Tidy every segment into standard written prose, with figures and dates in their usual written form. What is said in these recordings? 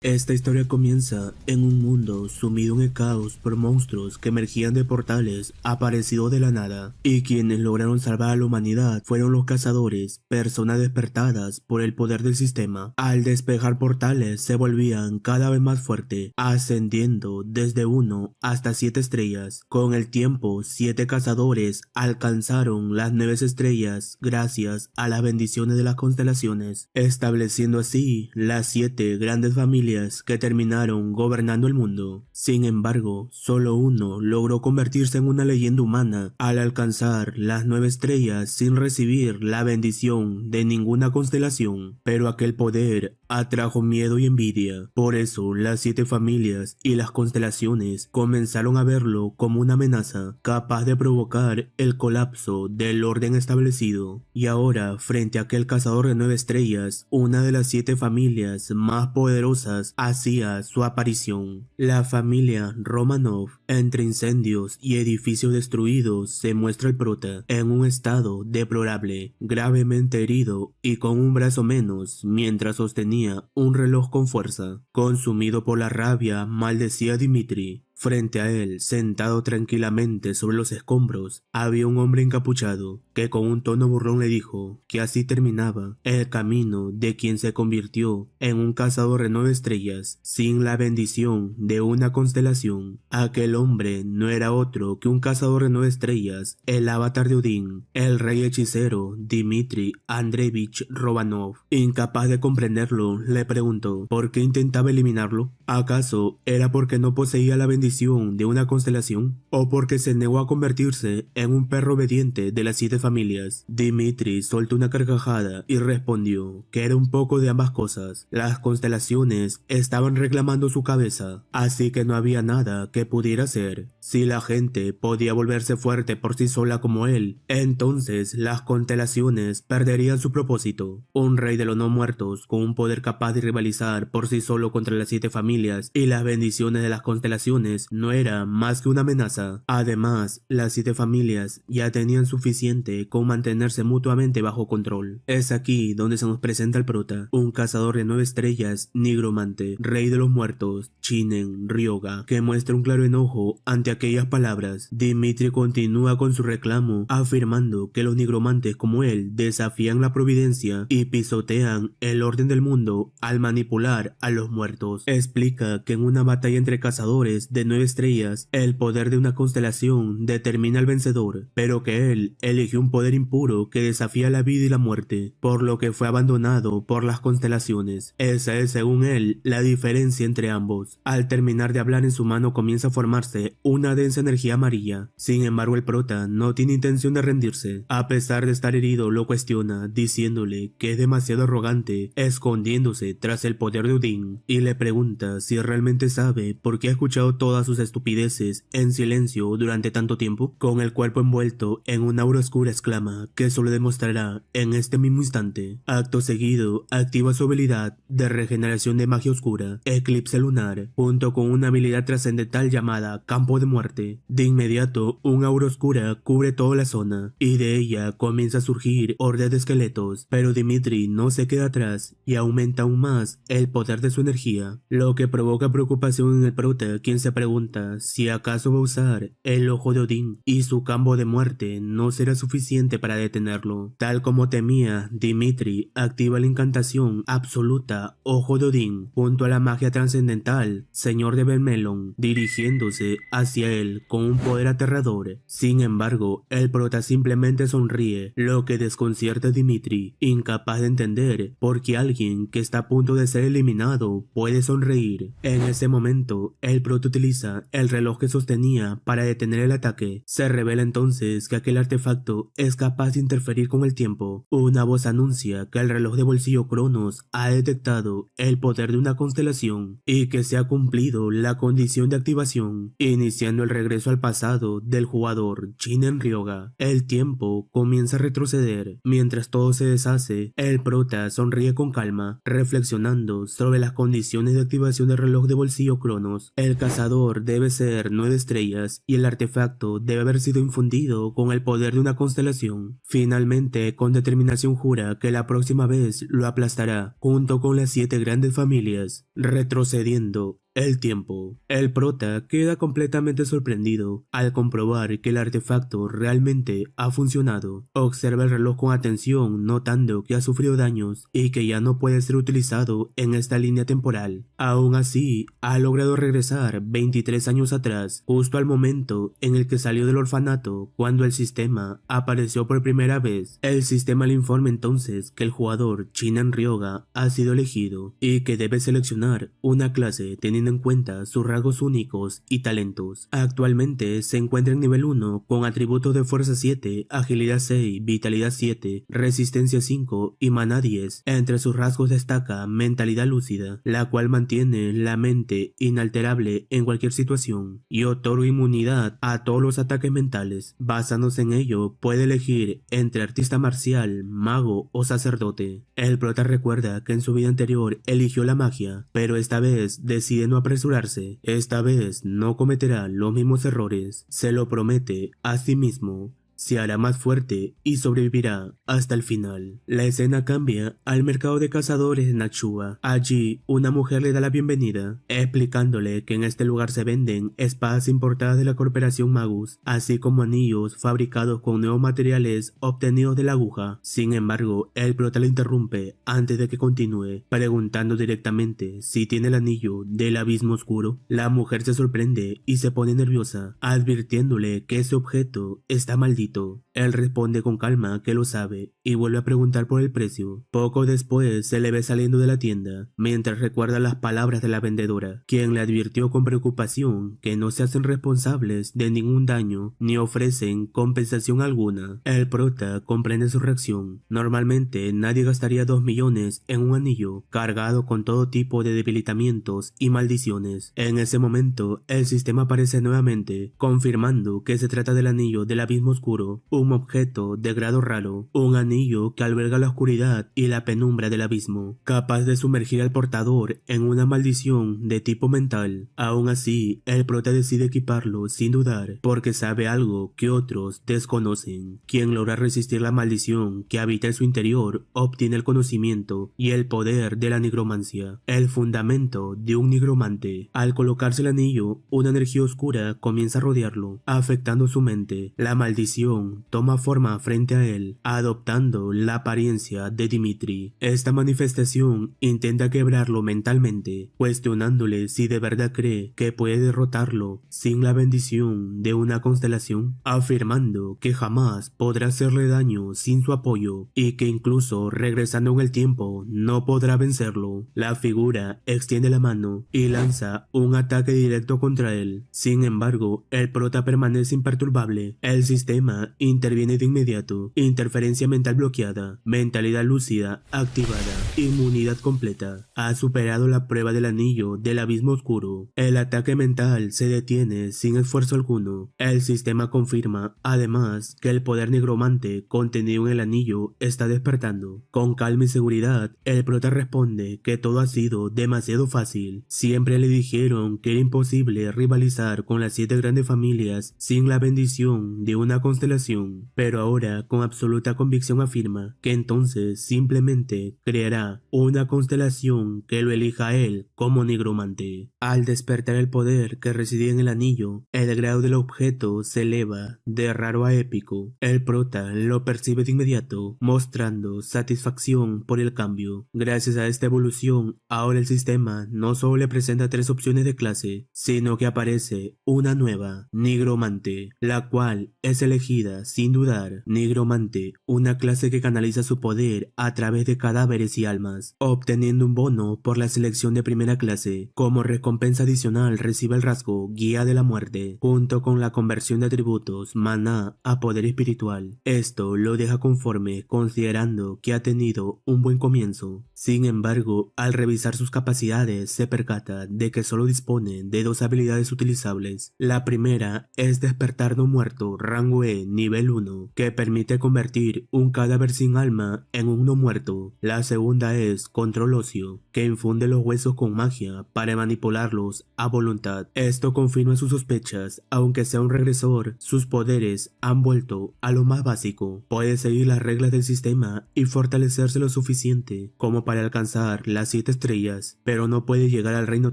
Esta historia comienza en un mundo sumido en el caos por monstruos que emergían de portales aparecidos de la nada, y quienes lograron salvar a la humanidad fueron los cazadores, personas despertadas por el poder del sistema. Al despejar portales se volvían cada vez más fuertes, ascendiendo desde 1 hasta 7 estrellas. Con el tiempo, 7 cazadores alcanzaron las 9 estrellas gracias a las bendiciones de las constelaciones, estableciendo así las 7 grandes familias que terminaron gobernando el mundo. Sin embargo, solo uno logró convertirse en una leyenda humana al alcanzar las 9 estrellas sin recibir la bendición de ninguna constelación, pero aquel poder atrajo miedo y envidia. Por eso, las 7 familias y las constelaciones comenzaron a verlo como una amenaza capaz de provocar el colapso del orden establecido. Y ahora, frente a aquel cazador de 9 estrellas, una de las 7 familias más poderosas hacía su aparición. La familia Romanov. Entre incendios y edificios destruidos se muestra el prota en un estado deplorable, gravemente herido y con un brazo menos, mientras sostenía un reloj con fuerza. Consumido por la rabia, maldecía a Dmitri. Frente a él, sentado tranquilamente sobre los escombros, había un hombre encapuchado que con un tono burlón le dijo que así terminaba el camino de quien se convirtió en un cazador de 9 estrellas sin la bendición de una constelación. Aquel hombre no era otro que un cazador de 9 estrellas, el avatar de Odín, el rey hechicero Dmitri Andreevich Romanov. Incapaz de comprenderlo, le preguntó por qué intentaba eliminarlo. ¿Acaso era porque no poseía la bendición de una constelación, o porque se negó a convertirse en un perro obediente de las 7 familias? Dmitri soltó una carcajada y respondió que era un poco de ambas cosas. Las constelaciones estaban reclamando su cabeza, así que no había nada que pudiera hacer. Si la gente podía volverse fuerte por sí sola como él, entonces las constelaciones perderían su propósito. Un rey de los no muertos con un poder capaz de rivalizar por sí solo contra las 7 familias y las bendiciones de las constelaciones no era más que una amenaza. Además, las 7 familias ya tenían suficiente con mantenerse mutuamente bajo control. Es aquí donde se nos presenta el prota, un cazador de 9 estrellas, nigromante, rey de los muertos, Chinen Ryoga, que muestra un claro enojo ante aquellas palabras. Dmitri continúa con su reclamo, afirmando que los nigromantes como él desafían la providencia y pisotean el orden del mundo al manipular a los muertos. Explica que en una batalla entre cazadores de 9 estrellas, el poder de una constelación determina al vencedor, pero que él eligió un poder impuro que desafía la vida y la muerte, por lo que fue abandonado por las constelaciones. Esa es, según él, la diferencia entre ambos. Al terminar de hablar, en su mano comienza a formarse una densa energía amarilla. Sin embargo, el prota no tiene intención de rendirse. A pesar de estar herido, lo cuestiona, diciéndole que es demasiado arrogante, escondiéndose tras el poder de Odín, y le pregunta si realmente sabe por qué ha escuchado todas sus estupideces en silencio durante tanto tiempo. Con el cuerpo envuelto en una aura oscura, exclama que eso lo demostrará en este mismo instante. Acto seguido, activa su habilidad de regeneración de magia oscura, Eclipse Lunar, junto con una habilidad trascendental llamada Campo de Muerte. De inmediato, un aura oscura cubre toda la zona, y de ella comienza a surgir hordas de esqueletos, pero Dmitri no se queda atrás y aumenta aún más el poder de su energía, lo que provoca preocupación en el prota, quien se pregunta si acaso va a usar el ojo de Odín y su campo de muerte no será suficiente para detenerlo. Tal como temía, Dmitri activa la incantación absoluta Ojo de Odín junto a la magia trascendental Señor de Vermelon, dirigiéndose hacia él con un poder aterrador. Sin embargo, el prota simplemente sonríe, lo que desconcierta a Dmitri, incapaz de entender por qué alguien que está a punto de ser eliminado puede sonreír. En ese momento, el prota utiliza el reloj que sostenía para detener el ataque. Se revela entonces que aquel artefacto es capaz de interferir con el tiempo. Una voz anuncia que el reloj de bolsillo Cronos ha detectado el poder de una constelación y que se ha cumplido la condición de activación, iniciando el regreso al pasado del jugador Chinen Ryoga. El tiempo comienza a retroceder. Mientras todo se deshace, el prota sonríe con calma, reflexionando sobre las condiciones de activación del reloj de bolsillo Cronos. El cazador valor debe ser 9 estrellas y el artefacto debe haber sido infundido con el poder de una constelación. Finalmente, con determinación jura que la próxima vez lo aplastará junto con las 7 grandes familias. Retrocediendo el tiempo. El prota queda completamente sorprendido al comprobar que el artefacto realmente ha funcionado. Observa el reloj con atención, notando que ha sufrido daños y que ya no puede ser utilizado en esta línea temporal. Aún así, ha logrado regresar 23 años atrás, justo al momento en el que salió del orfanato, cuando el sistema apareció por primera vez. El sistema le informa entonces que el jugador Shinan Ryoga ha sido elegido y que debe seleccionar una clase teniendo en cuenta sus rasgos únicos y talentos. Actualmente se encuentra en nivel 1 con atributos de fuerza 7, agilidad 6, vitalidad 7, resistencia 5 y maná 10. Entre sus rasgos destaca mentalidad lúcida, la cual mantiene la mente inalterable en cualquier situación y otorga inmunidad a todos los ataques mentales. Basándose en ello, puede elegir entre artista marcial, mago o sacerdote. El prota recuerda que en su vida anterior eligió la magia, pero esta vez decide no apresurarse. Esta vez no cometerá los mismos errores. Se lo promete a sí mismo. Se hará más fuerte y sobrevivirá hasta el final. La escena cambia al mercado de cazadores de Nachuba. Allí, una mujer le da la bienvenida, explicándole que en este lugar se venden espadas importadas de la corporación Magus, así como anillos fabricados con nuevos materiales obtenidos de la aguja. Sin embargo, el prota le interrumpe antes de que continúe, preguntando directamente si tiene el anillo del abismo oscuro. La mujer se sorprende y se pone nerviosa, advirtiéndole que ese objeto está maldito. Él responde con calma que lo sabe y vuelve a preguntar por el precio. Poco después se le ve saliendo de la tienda, mientras recuerda las palabras de la vendedora, quien le advirtió con preocupación que no se hacen responsables de ningún daño ni ofrecen compensación alguna. El prota comprende su reacción. Normalmente nadie gastaría 2 millones en un anillo cargado con todo tipo de debilitamientos y maldiciones. En ese momento, el sistema aparece nuevamente, confirmando que se trata del anillo del abismo oscuro, un objeto de grado raro, un anillo que alberga la oscuridad y la penumbra del abismo, capaz de sumergir al portador en una maldición de tipo mental. Aún así, el prota decide equiparlo sin dudar, porque sabe algo que otros desconocen. Quien logra resistir la maldición que habita en su interior obtiene el conocimiento y el poder de la nigromancia, el fundamento de un nigromante. Al colocarse el anillo, una energía oscura comienza a rodearlo, afectando su mente. La maldición toma forma frente a él, adoptando la apariencia de Dimitri. Esta manifestación intenta quebrarlo mentalmente, cuestionándole si de verdad cree que puede derrotarlo sin la bendición de una constelación, afirmando que jamás podrá hacerle daño sin su apoyo y que incluso regresando en el tiempo no podrá vencerlo. La figura extiende la mano y lanza un ataque directo contra él. Sin embargo, el prota permanece imperturbable. El sistema interviene de inmediato. Interferencia mental bloqueada, mentalidad lúcida activada, inmunidad completa. Ha superado la prueba del anillo del abismo oscuro. El ataque mental se detiene sin esfuerzo alguno. El sistema confirma, además, que el poder nigromante contenido en el anillo está despertando. Con calma y seguridad, el prota responde que todo ha sido demasiado fácil. Siempre le dijeron que era imposible rivalizar con las 7 grandes familias sin la bendición de una constelación, pero ahora con absoluta convicción afirma que entonces simplemente creará una constelación que lo elija a él como nigromante. Al despertar el poder que residía en el anillo, el grado del objeto se eleva de raro a épico. El prota lo percibe de inmediato, mostrando satisfacción por el cambio. Gracias a esta evolución, ahora el sistema no solo le presenta 3 opciones de clase, sino que aparece una nueva, nigromante, la cual es elegida sin dudar. Nigromante, una clase que canaliza su poder a través de cadáveres y almas, obteniendo un bono por la selección de primera clase. Como recompensa adicional recibe el rasgo Guía de la Muerte, junto con la conversión de atributos maná a poder espiritual. Esto lo deja conforme, considerando que ha tenido un buen comienzo. Sin embargo, al revisar sus capacidades se percata de que solo dispone de 2 habilidades utilizables. La primera es Despertar no muerto rango E, P nivel 1, que permite convertir un cadáver sin alma en un no muerto. La segunda es Control Óseo, que infunde los huesos con magia para manipularlos a voluntad. Esto confirma sus sospechas, aunque sea un regresor, sus poderes han vuelto a lo más básico. Puede seguir las reglas del sistema y fortalecerse lo suficiente como para alcanzar las 7 estrellas, pero no puede llegar al reino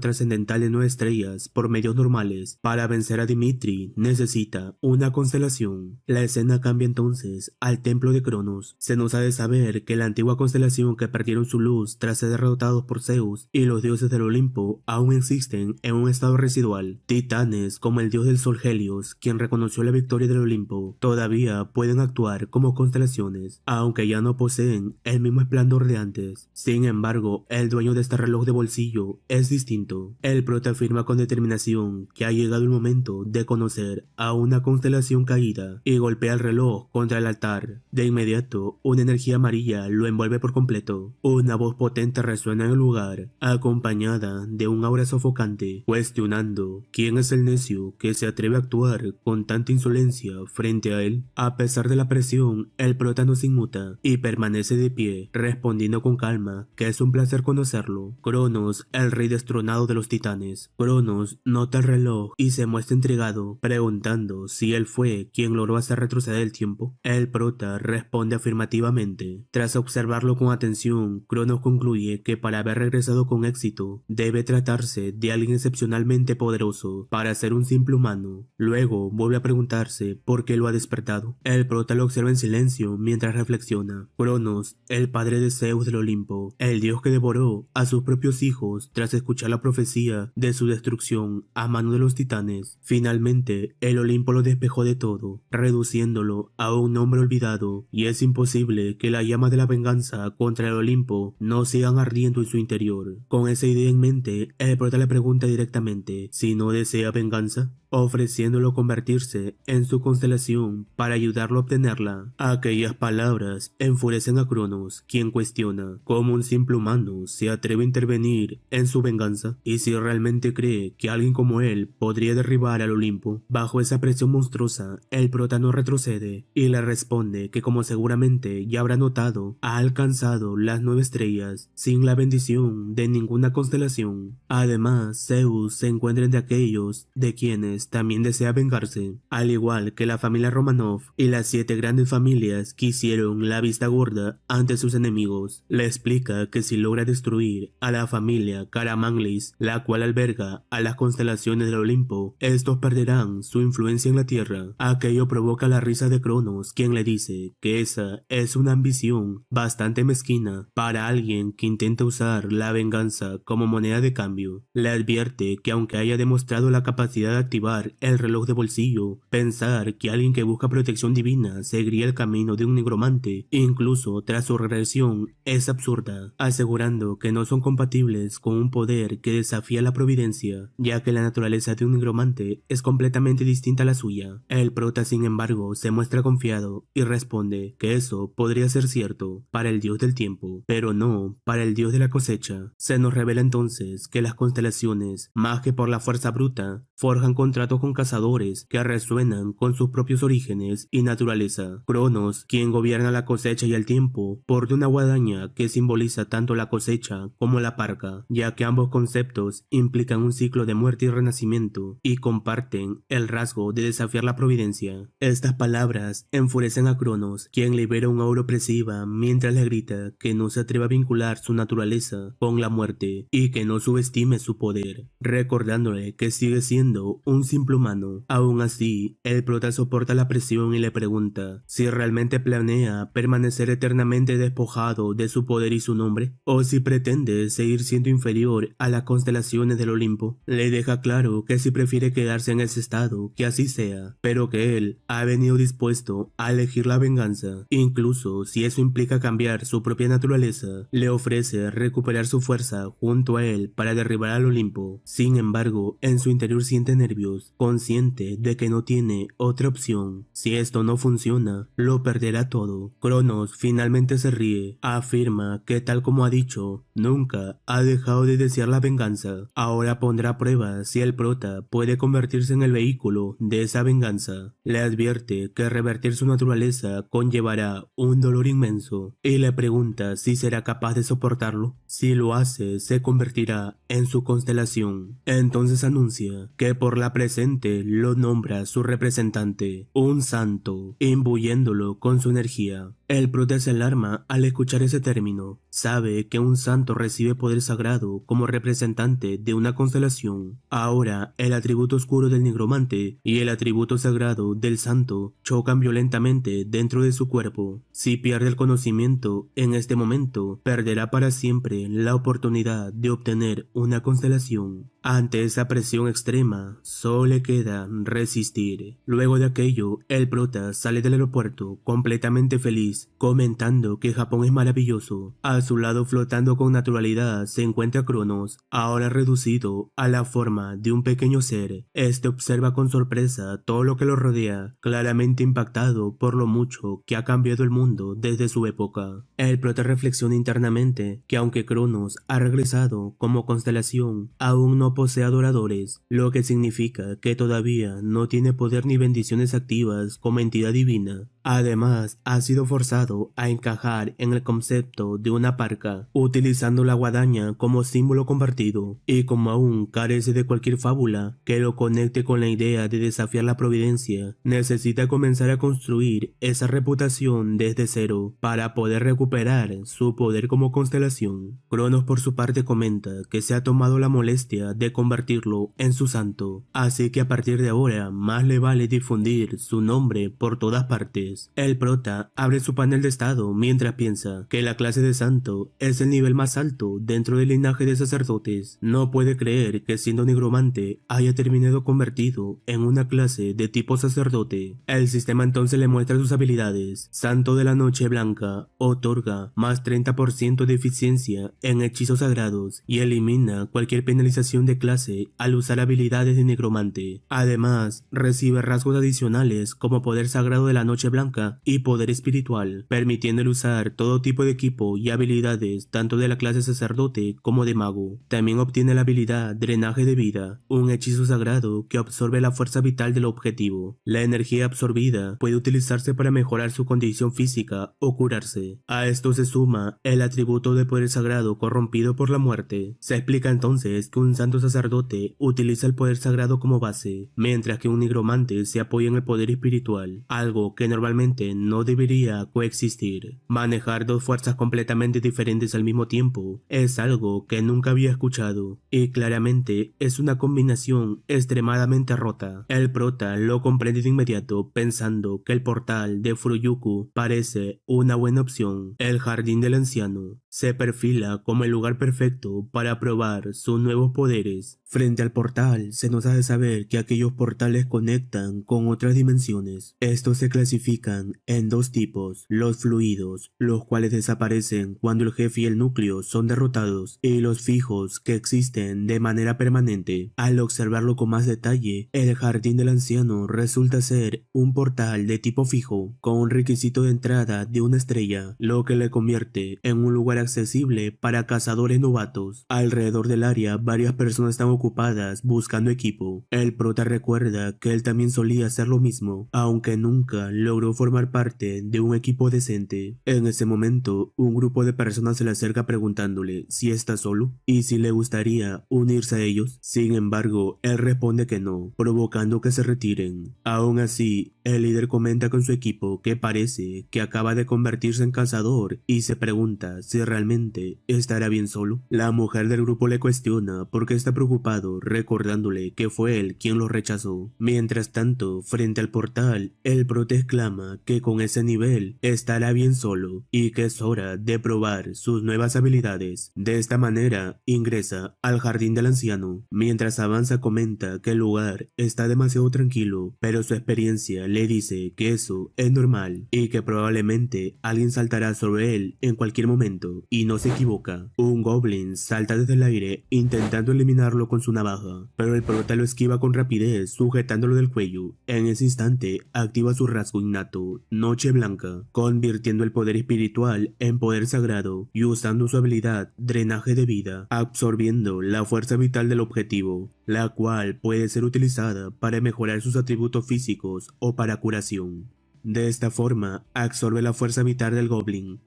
trascendental de 9 estrellas por medios normales. Para vencer a Dimitri necesita una constelación. La escena cambia entonces al templo de Cronos. Se nos ha de saber que la antigua constelación que perdieron su luz tras ser derrotados por Zeus y los dioses del Olimpo aún existen en un estado residual. Titanes como el dios del sol Helios, quien reconoció la victoria del Olimpo, todavía pueden actuar como constelaciones, aunque ya no poseen el mismo esplendor de antes. Sin embargo, el dueño de este reloj de bolsillo es distinto. El prota afirma con determinación que ha llegado el momento de conocer a una constelación caída y golpea el reloj contra el altar. De inmediato, una energía amarilla lo envuelve por completo. Una voz potente resuena en el lugar, acompañada de un aura sofocante, cuestionando quién es el necio que se atreve a actuar con tanta insolencia frente a él. A pesar de la presión, el prota no se inmuta y permanece de pie, respondiendo con calma que es un placer conocerlo. Cronos, el rey destronado de los titanes. Cronos nota el reloj y se muestra intrigado, preguntando si él fue quien logró hacer retroceder el tiempo. El prota responde afirmativamente. Tras observarlo con atención, Cronos concluye que para haber regresado con éxito, debe tratarse de alguien excepcionalmente poderoso para ser un simple humano. Luego vuelve a preguntarse por qué lo ha despertado. El prota lo observa en silencio mientras reflexiona. Cronos, el padre de Zeus del Olimpo, el dios que devoró a sus propios hijos tras escuchar la profecía de su destrucción a mano de los titanes. Finalmente, el Olimpo lo despejó de todo, reduciéndolo a un hombre olvidado, y es imposible que la llama de la venganza contra el Olimpo no sigan ardiendo en su interior. Con esa idea en mente, el prota le pregunta directamente si no desea venganza, ofreciéndolo convertirse en su constelación para ayudarlo a obtenerla. Aquellas palabras enfurecen a Cronos, quien cuestiona cómo un simple humano se atreve a intervenir en su venganza y si realmente cree que alguien como él podría derribar al Olimpo. Bajo esa presión monstruosa, el prota no retrocede y le responde que, como seguramente ya habrá notado, ha alcanzado las 9 estrellas sin la bendición de ninguna constelación. Además, Zeus se encuentra entre aquellos de quienes también desea vengarse, al igual que la familia Romanov y las 7 grandes familias que hicieron la vista gorda ante sus enemigos. Le explica que si logra destruir a la familia Caramanglis, la cual alberga a las constelaciones del Olimpo, estos perderán su influencia en la Tierra. Aquello provoca la risa de Cronos, quien le dice que esa es una ambición bastante mezquina para alguien que intenta usar la venganza como moneda de cambio. Le advierte que aunque haya demostrado la capacidad de activar el reloj de bolsillo, pensar que alguien que busca protección divina seguiría el camino de un nigromante, incluso tras su regresión, es absurda, asegurando que no son compatibles con un poder que desafía la providencia, ya que la naturaleza de un nigromante es completamente distinta a la suya. El prota, sin embargo, se muestra confiado y responde que eso podría ser cierto para el dios del tiempo, pero no para el dios de la cosecha. Se nos revela entonces que las constelaciones, más que por la fuerza bruta, forjan contratos con cazadores que resuenan con sus propios orígenes y naturaleza. Cronos, quien gobierna la cosecha y el tiempo, porta una guadaña que simboliza tanto la cosecha como la parca, ya que ambos conceptos implican un ciclo de muerte y renacimiento y comparten el rasgo de desafiar la providencia. Estas palabras enfurecen a Cronos, quien libera un aura opresiva mientras le grita que no se atreva a vincular su naturaleza con la muerte y que no subestime su poder, recordándole que sigue siendo un simple humano. Aún así, el prota soporta la presión y le pregunta si realmente planea permanecer eternamente despojado de su poder y su nombre, o si pretende seguir siendo inferior a las constelaciones del Olimpo. Le deja claro que si prefiere quedarse en ese estado, que así sea, pero que él ha venido dispuesto a elegir la venganza, incluso si eso implica cambiar su propia naturaleza. Le ofrece recuperar su fuerza junto a él para derribar al Olimpo. Sin embargo, en su interior siente siente nervios, consciente de que no tiene otra opción. Si esto no funciona, lo perderá todo. Cronos finalmente se ríe, afirma que tal como ha dicho, nunca ha dejado de desear la venganza. Ahora pondrá a prueba si el prota puede convertirse en el vehículo de esa venganza. Le advierte que revertir su naturaleza conllevará un dolor inmenso y le pregunta si será capaz de soportarlo. Si lo hace, se convertirá en su constelación. Entonces anuncia que por la presente lo nombra su representante, un santo, imbuyéndolo con su energía. El prota se alarma al escuchar ese término. Sabe que un santo recibe poder sagrado como representante de una constelación. Ahora, el atributo oscuro del nigromante y el atributo sagrado del santo chocan violentamente dentro de su cuerpo. Si pierde el conocimiento en este momento, perderá para siempre la oportunidad de obtener una constelación. Ante esa presión extrema, solo le queda resistir. Luego de aquello, el prota sale del aeropuerto completamente feliz, comentando que Japón es maravilloso. A su lado, flotando con naturalidad, se encuentra Cronos, ahora reducido a la forma de un pequeño ser. Este observa con sorpresa todo lo que lo rodea, claramente impactado por lo mucho que ha cambiado el mundo desde su época. El prota reflexiona internamente que aunque Cronos ha regresado como constelación, aún no posee adoradores, lo que significa que todavía no tiene poder ni bendiciones activas como entidad divina. Además, ha sido forzado a encajar en el concepto de una parca, utilizando la guadaña como símbolo compartido, y como aún carece de cualquier fábula que lo conecte con la idea de desafiar la providencia, necesita comenzar a construir esa reputación desde cero para poder recuperar su poder como constelación. Cronos por su parte comenta que se ha tomado la molestia de convertirlo en su santo, así que a partir de ahora más le vale difundir su nombre por todas partes. El prota abre su panel de estado mientras piensa que la clase de santo es el nivel más alto dentro del linaje de sacerdotes. No puede creer que siendo nigromante haya terminado convertido en una clase de tipo sacerdote. El sistema entonces le muestra sus habilidades. Santo de la Noche Blanca otorga más 30% de eficiencia en hechizos sagrados y elimina cualquier penalización de clase al usar habilidades de nigromante. Además, recibe rasgos adicionales como poder sagrado de la Noche Blanca y poder espiritual, permitiéndole usar todo tipo de equipo y habilidades tanto de la clase sacerdote como de mago. También obtiene la habilidad Drenaje de Vida, un hechizo sagrado que absorbe la fuerza vital del objetivo. La energía absorbida puede utilizarse para mejorar su condición física o curarse. A esto se suma el atributo de poder sagrado corrompido por la muerte. Se explica entonces que un santo sacerdote utiliza el poder sagrado como base, mientras que un nigromante se apoya en el poder espiritual, algo que normalmente no debería coexistir. Manejar dos fuerzas completamente diferentes al mismo tiempo es algo que nunca había escuchado, y claramente es una combinación extremadamente rota. El prota lo comprende de inmediato, pensando que el portal de Furuyuku parece una buena opción. El jardín del anciano se perfila como el lugar perfecto para probar sus nuevos poderes. Frente al portal, se nos hace saber que aquellos portales conectan con otras dimensiones. Estos se clasifican en dos tipos: los fluidos, los cuales desaparecen cuando el jefe y el núcleo son derrotados, y los fijos, que existen de manera permanente. Al observarlo con más detalle, el jardín del anciano resulta ser un portal de tipo fijo, con un requisito de entrada de una estrella, lo que le convierte en un lugar accesible para cazadores novatos. Alrededor del área, varias personas están ocupadas buscando equipo. El prota recuerda que él también solía hacer lo mismo, aunque nunca logró formar parte de un equipo decente. En ese momento, un grupo de personas se le acerca preguntándole si está solo y si le gustaría unirse a ellos. Sin embargo, él responde que no, provocando que se retiren. Aún así, el líder comenta con su equipo que parece que acaba de convertirse en cazador y se pregunta si realmente estará bien solo. La mujer del grupo le cuestiona por qué está preocupada, recordándole que fue él quien lo rechazó. Mientras tanto, frente al portal, el prota exclama que con ese nivel estará bien solo y que es hora de probar sus nuevas habilidades. De esta manera, ingresa al jardín del anciano. Mientras avanza, comenta que el lugar está demasiado tranquilo, pero su experiencia le le dice que eso es normal y que probablemente alguien saltará sobre él en cualquier momento, y no se equivoca. Un goblin salta desde el aire intentando eliminarlo con su navaja, pero el prota lo esquiva con rapidez sujetándolo del cuello. En ese instante activa su rasgo innato, Noche Blanca, convirtiendo el poder espiritual en poder sagrado y usando su habilidad Drenaje de Vida, absorbiendo la fuerza vital del objetivo, la cual puede ser utilizada para mejorar sus atributos físicos o para curación. De esta forma, absorbe la fuerza vital del goblin,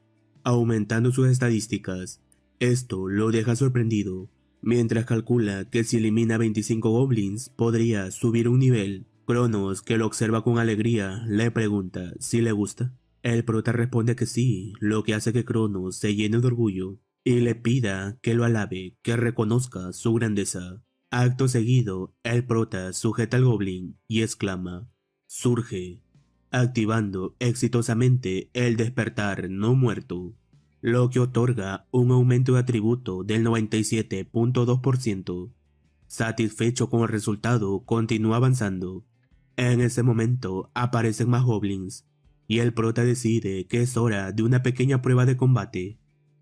aumentando sus estadísticas. Esto lo deja sorprendido, mientras calcula que si elimina 25 goblins podría subir un nivel. Cronos, que lo observa con alegría, le pregunta si le gusta. El prota responde que sí, lo que hace que Cronos se llene de orgullo y le pida que lo alabe, que reconozca su grandeza. Acto seguido, el prota sujeta al goblin y exclama: «Surge», activando exitosamente el despertar no muerto, lo que otorga un aumento de atributo del 97.2%. Satisfecho con el resultado, continúa avanzando. En ese momento aparecen más goblins, y el prota decide que es hora de una pequeña prueba de combate.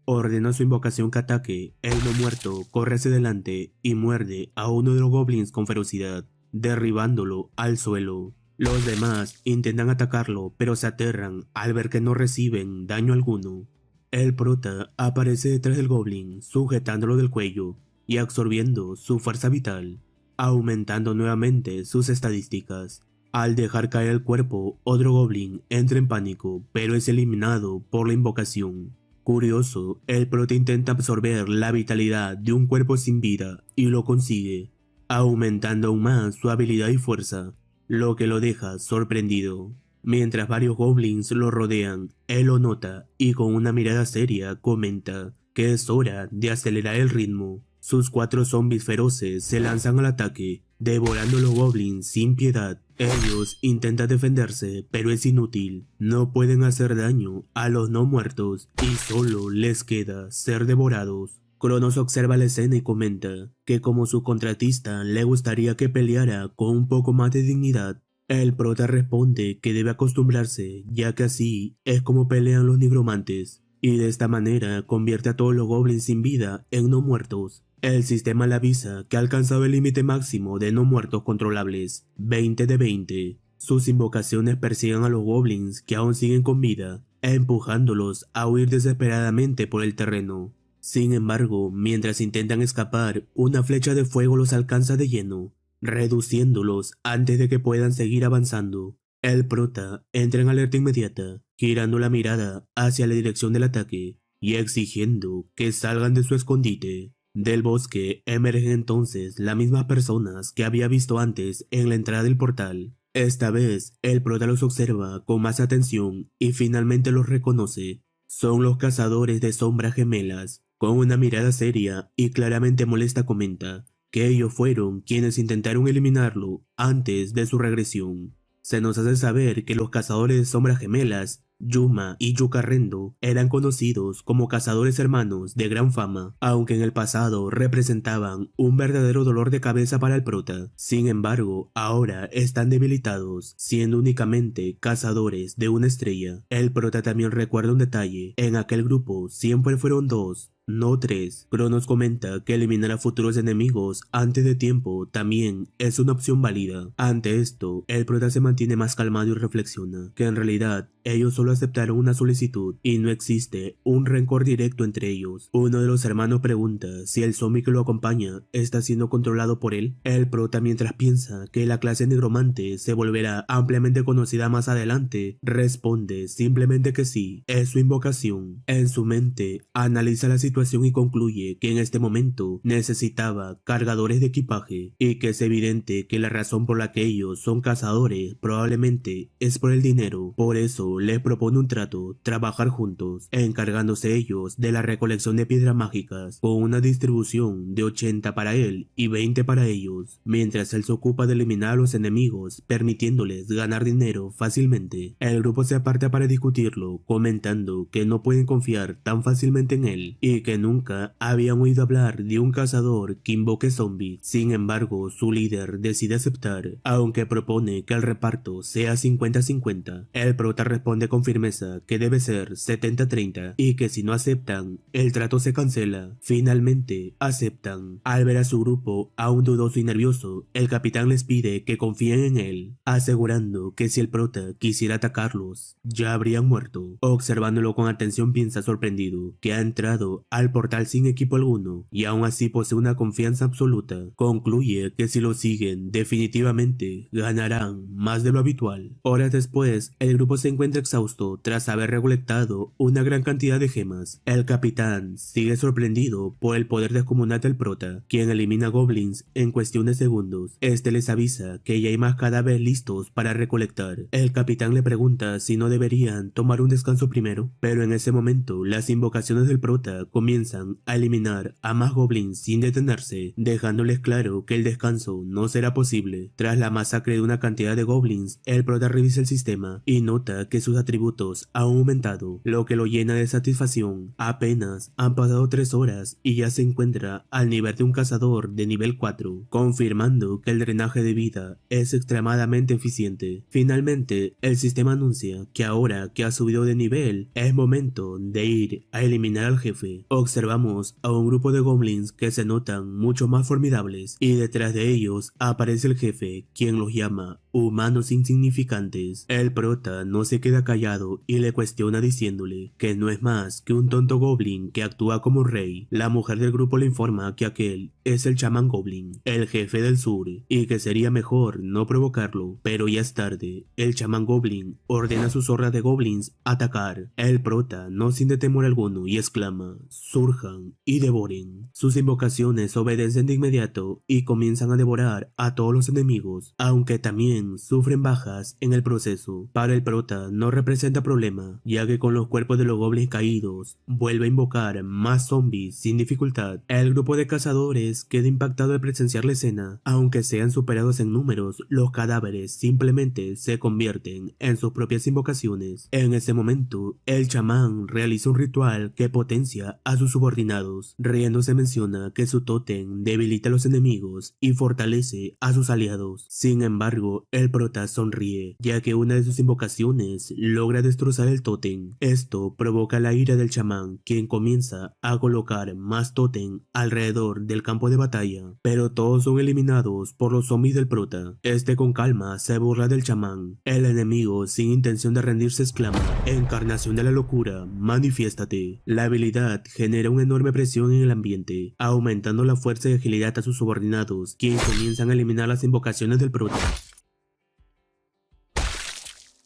Ordena su invocación que ataque. El no muerto corre hacia adelante y muerde a uno de los goblins con ferocidad, derribándolo al suelo. Los demás intentan atacarlo, pero se aterran al ver que no reciben daño alguno. El prota aparece detrás del goblin, sujetándolo del cuello y absorbiendo su fuerza vital, aumentando nuevamente sus estadísticas. Al dejar caer el cuerpo, otro goblin entra en pánico, pero es eliminado por la invocación. Curioso, el prota intenta absorber la vitalidad de un cuerpo sin vida y lo consigue, aumentando aún más su habilidad y fuerza, lo que lo deja sorprendido. Mientras varios goblins lo rodean, él lo nota y con una mirada seria comenta que es hora de acelerar el ritmo. Sus 4 zombies feroces se lanzan al ataque, devorando a los goblins sin piedad. Ellos intentan defenderse, pero es inútil. No pueden hacer daño a los no muertos y solo les queda ser devorados. Cronos observa la escena y comenta que como su contratista le gustaría que peleara con un poco más de dignidad. El prota responde que debe acostumbrarse, ya que así es como pelean los nigromantes, y de esta manera convierte a todos los goblins sin vida en no muertos. El sistema le avisa que ha alcanzado el límite máximo de no muertos controlables, 20 de 20. Sus invocaciones persiguen a los goblins que aún siguen con vida, empujándolos a huir desesperadamente por el terreno. Sin embargo, mientras intentan escapar, una flecha de fuego los alcanza de lleno, reduciéndolos antes de que puedan seguir avanzando. El prota entra en alerta inmediata, girando la mirada hacia la dirección del ataque y exigiendo que salgan de su escondite. Del bosque emergen entonces las mismas personas que había visto antes en la entrada del portal. Esta vez, el prota los observa con más atención y finalmente los reconoce. Son los cazadores de sombras gemelas. Con una mirada seria y claramente molesta comenta que ellos fueron quienes intentaron eliminarlo antes de su regresión. Se nos hace saber que los cazadores de sombras gemelas, Yuma y Yucarrendo, eran conocidos como cazadores hermanos de gran fama, aunque en el pasado representaban un verdadero dolor de cabeza para el prota. Sin embargo, ahora están debilitados, siendo únicamente cazadores de una estrella. El prota también recuerda un detalle: en aquel grupo siempre fueron 2, no 3. Cronos comenta que eliminar a futuros enemigos antes de tiempo también es una opción válida. Ante esto, el prota se mantiene más calmado y reflexiona que en realidad ellos solo aceptaron una solicitud y no existe un rencor directo entre ellos. Uno de los hermanos pregunta si el zombie que lo acompaña está siendo controlado por él. El prota, mientras piensa que la clase negromante se volverá ampliamente conocida más adelante, responde simplemente que sí, es su invocación. En su mente analiza la situación y concluye que en este momento necesitaba cargadores de equipaje y que es evidente que la razón por la que ellos son cazadores probablemente es por el dinero. Por eso les propone un trato: trabajar juntos, encargándose ellos de la recolección de piedras mágicas, con una distribución de 80 para él y 20 para ellos, mientras él se ocupa de eliminar a los enemigos, permitiéndoles ganar dinero fácilmente. El grupo se aparta para discutirlo, comentando que no pueden confiar tan fácilmente en él y y que nunca habían oído hablar de un cazador que invoque zombies. Sin embargo, su líder decide aceptar, aunque propone que el reparto sea 50-50. El prota responde con firmeza que debe ser 70-30 y que si no aceptan, el trato se cancela. Finalmente, aceptan. Al ver a su grupo aún dudoso y nervioso, el capitán les pide que confíen en él, asegurando que si el prota quisiera atacarlos, ya habrían muerto. Observándolo con atención, piensa sorprendido que ha entrado al portal sin equipo alguno y aún así posee una confianza absoluta. Concluye que si lo siguen, definitivamente ganarán más de lo habitual. Horas después, el grupo se encuentra exhausto tras haber recolectado una gran cantidad de gemas. El capitán sigue sorprendido por el poder descomunal del prota, quien elimina goblins en cuestión de segundos. Este les avisa que ya hay más cadáveres listos para recolectar. El capitán le pregunta si no deberían tomar un descanso primero, pero en ese momento las invocaciones del prota comienzan a eliminar a más goblins sin detenerse, dejándoles claro que el descanso no será posible. Tras la masacre de una cantidad de goblins, el prota revisa el sistema y nota que sus atributos han aumentado, lo que lo llena de satisfacción. Apenas han pasado 3 horas y ya se encuentra al nivel de un cazador de nivel 4, confirmando que el drenaje de vida es extremadamente eficiente. Finalmente, el sistema anuncia que ahora que ha subido de nivel, es momento de ir a eliminar al jefe. Observamos a un grupo de goblins que se notan mucho más formidables y detrás de ellos aparece el jefe, quien los llama humanos insignificantes. El prota no se queda callado y le cuestiona diciéndole que no es más que un tonto goblin que actúa como rey. La mujer del grupo le informa que aquel es el chamán goblin, el jefe del sur, y que sería mejor no provocarlo, pero ya es tarde. El chamán goblin ordena a sus hordas de goblins atacar. El prota no siente temor alguno y exclama: surjan y devoren. Sus invocaciones obedecen de inmediato y comienzan a devorar a todos los enemigos, aunque también sufren bajas en el proceso. Para el prota no representa problema, ya que con los cuerpos de los goblins caídos vuelve a invocar más zombies sin dificultad. El grupo de cazadores queda impactado al presenciar la escena. Aunque sean superados en números, los cadáveres simplemente se convierten en sus propias invocaciones. En ese momento, el chamán realiza un ritual que potencia a sus subordinados. Riéndose menciona que su tótem debilita a los enemigos y fortalece a sus aliados. Sin embargo, el prota sonríe, ya que una de sus invocaciones logra destrozar el tótem. Esto provoca la ira del chamán, quien comienza a colocar más tótem alrededor del campo de batalla, pero todos son eliminados por los zombies del prota. Este con calma se burla del chamán. El enemigo, sin intención de rendirse, exclama: encarnación de la locura, manifiéstate. La habilidad genera una enorme presión en el ambiente, aumentando la fuerza y agilidad a sus subordinados, quienes comienzan a eliminar las invocaciones del prota.